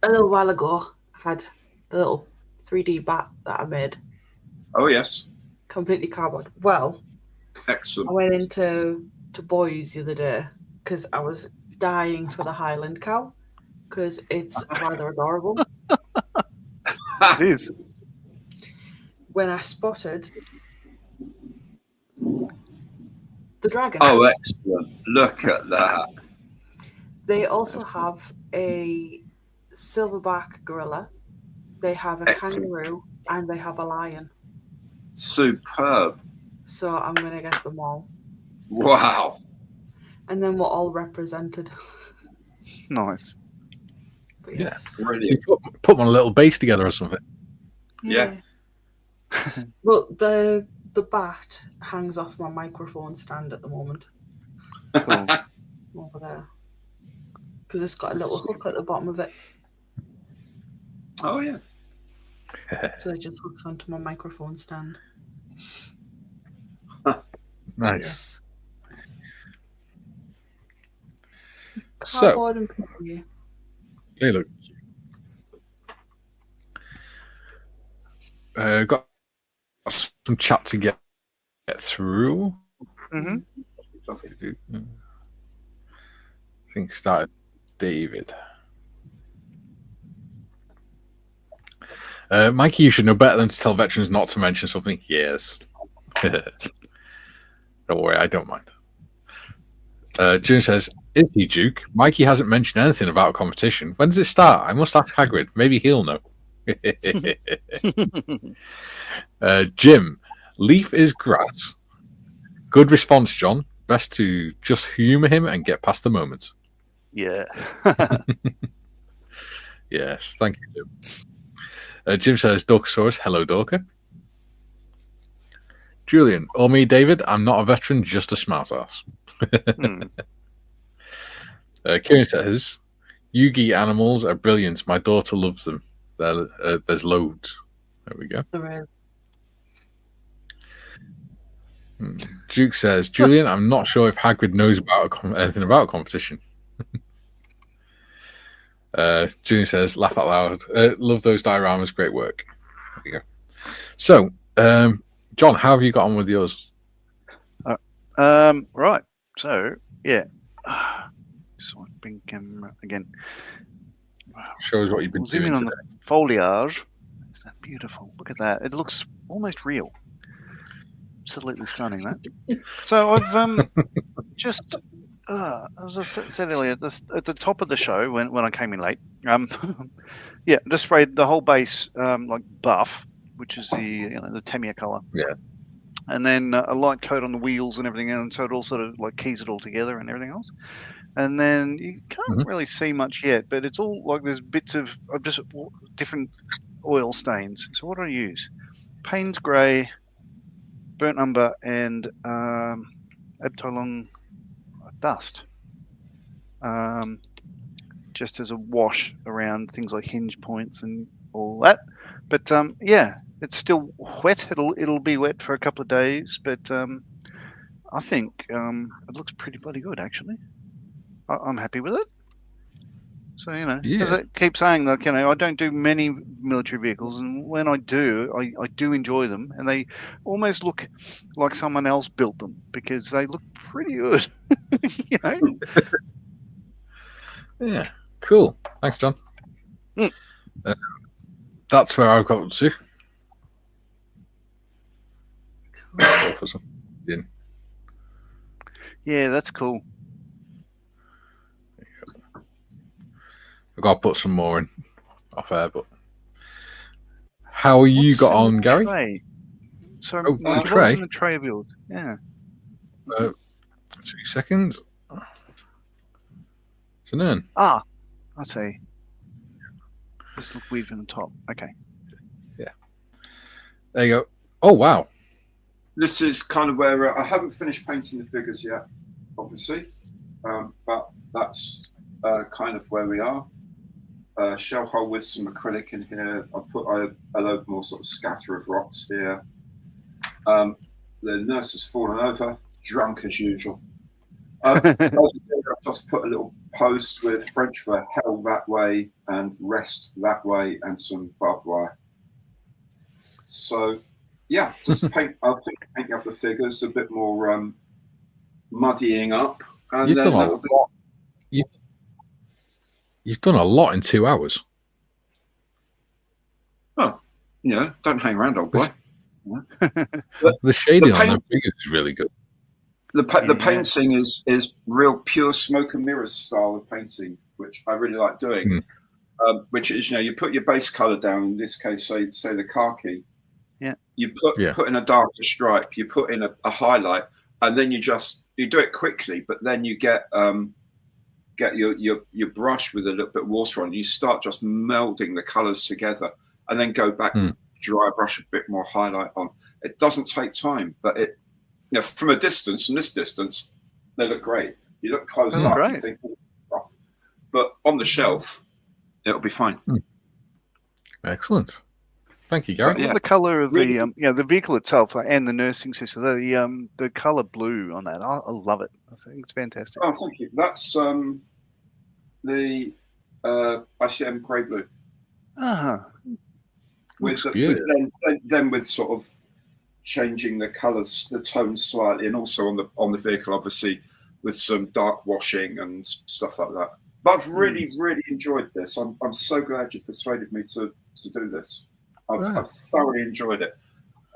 a little while ago, I had the little 3D bat that I made. Oh yes. Completely cardboard. Well, excellent. I went into Boys the other day because I was dying for the Highland cow because it's rather adorable. It is. When I spotted the dragon. Oh, excellent. Look at that. They also have a silverback gorilla. They have a kangaroo and they have a lion. Superb. So I'm going to get them all. Wow. And then we're all represented. Nice. But yes. Brilliant. Put one little base together or something. Yeah. Well, the bat hangs off my microphone stand at the moment. Cool. Over there. Because it's got a little hook at the bottom of it. Oh, yeah. So it just hooks onto my microphone stand. Nice. Yes. So, cardboard and paper. Hey, look. Got some chat to get through. Mm-hmm. I think started David. Mikey, you should know better than to tell veterans not to mention something. Yes. Don't worry, I don't mind. June says, is he Duke? Mikey hasn't mentioned anything about a competition. When does it start? I must ask Hagrid. Maybe he'll know. Jim, leaf is grass. Good response, John. Best to just humour him and get past the moment. Yeah. Yes, thank you, Jim. Jim says, Dorkosaurus, hello, Dorka. Julian, or me, David, I'm not a veteran, just a smartass. Kieran says, Yugi animals are brilliant. My daughter loves them. There's loads. There we go. There is. Duke says, Julian, I'm not sure if Hagrid knows about anything about a competition. Julian says, laugh out loud. Love those dioramas. Great work. There you go. So, John, how have you got on with yours? Right. So, yeah. So I've been camera again. Shows what you've been doing on the foliage. Isn't that beautiful? Look at that. It looks almost real. Absolutely stunning, that. So I've just, as I said earlier, at the top of the show when I came in late, yeah, just sprayed the whole base like buff, which is the Tamiya color. Yeah. And then a light coat on the wheels and everything, and so it all sort of like keys it all together and everything else. And then you can't really see much yet, but it's all like there's bits of just different oil stains. So what do I use? Payne's Grey, Burnt Umber, and Abtolong Dust. Just as a wash around things like hinge points and all that. But yeah, it's still wet. It'll be wet for a couple of days, but I think it looks pretty bloody good actually. I'm happy with it. So as I keep saying, like I don't do many military vehicles, and when I do, I do enjoy them, and they almost look like someone else built them because they look pretty good. Yeah, cool. Thanks, John. That's where I've got to. Yeah, that's cool. I've got to put some more in off air, but how are you got on, Gary? Tray? So the tray. in the tray of yours? Yeah. 2 seconds. It's an urn. Ah, I see. Just look weird from the top. Okay. Yeah. There you go. Oh, wow. This is kind of where I haven't finished painting the figures yet, obviously, but that's kind of where we are. Shell hole with some acrylic in here. I put a load more sort of scatter of rocks here. The nurse has fallen over, drunk as usual. I just put a little post with French for hell that way and rest that way and some barbed wire. So, yeah, just paint up the figures, a bit more muddying up. And You've done a lot. You've done a lot in 2 hours. Oh, don't hang around, old boy. The shading on the figures is really good. The painting is real pure smoke and mirrors style of painting, which I really like doing. Which is, you put your base color down. In this case, say the khaki. Yeah. You put in a darker stripe. You put in a highlight, and then you do it quickly. But then you get your brush with a little bit of water on. You start just melding the colors together, and then go back, dry brush a bit more highlight on. It doesn't take time, but from a distance, from this distance, they look great. You look close up, you think, rough. But on the shelf, it'll be fine. Excellent. Thank you, Gary. I love the color of the vehicle itself and the nursing system. The color blue on that, I love it. I think it's fantastic. Oh, thank you. That's the ICM grey blue. With sort of changing the colours, the tones slightly, and also on the vehicle, obviously, with some dark washing and stuff like that. But I've really, really enjoyed this. I'm so glad you persuaded me to do this. I've thoroughly enjoyed it.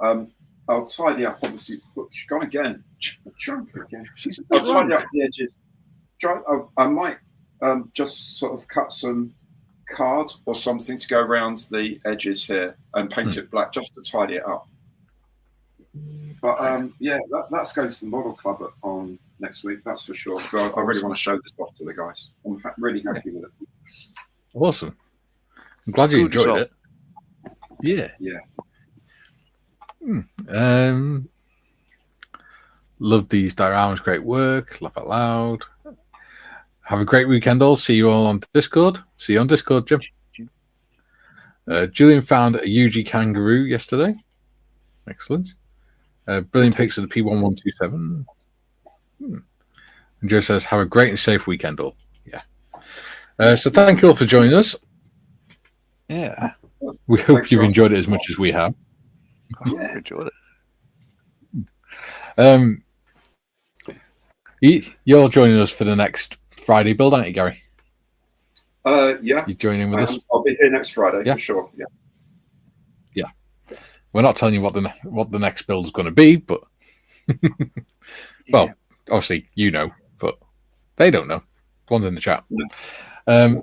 I'll tidy up, obviously. She's gone again. Drunk again. I'll tidy up the edges. I might just sort of cut some cards or something to go around the edges here and paint it black just to tidy it up. But that's going to the model club on next week, that's for sure. So I really want to show this off to the guys. I'm really happy with it. Awesome. I'm glad you enjoyed it. Yeah. Love these dioramas. Great work. Laugh out loud. Have a great weekend all. See you all on Discord. See you on Discord, Jim. Julian found a UG kangaroo yesterday. Excellent. Brilliant pics of the P1127. And Joe says, have a great and safe weekend all. Yeah. So thank you all for joining us. Yeah. We hope you've enjoyed it as much as we have. I enjoyed it. You're joining us for the next Friday build, aren't you, Gary? Yeah. You're joining with us? I'll be here next Friday for sure. Yeah. We're not telling you what the next build's going to be, but well, obviously you know, but they don't know. One's in the chat. Yeah.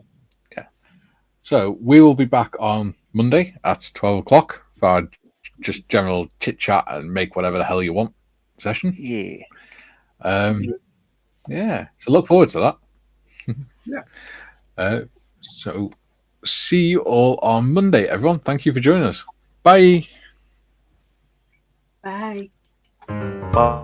So we will be back on Monday at 12 o'clock for our just general chit chat and make whatever the hell you want session. Yeah. Yeah. So look forward to that. Yeah. So see you all on Monday, everyone. Thank you for joining us. Bye. Bye. Bye.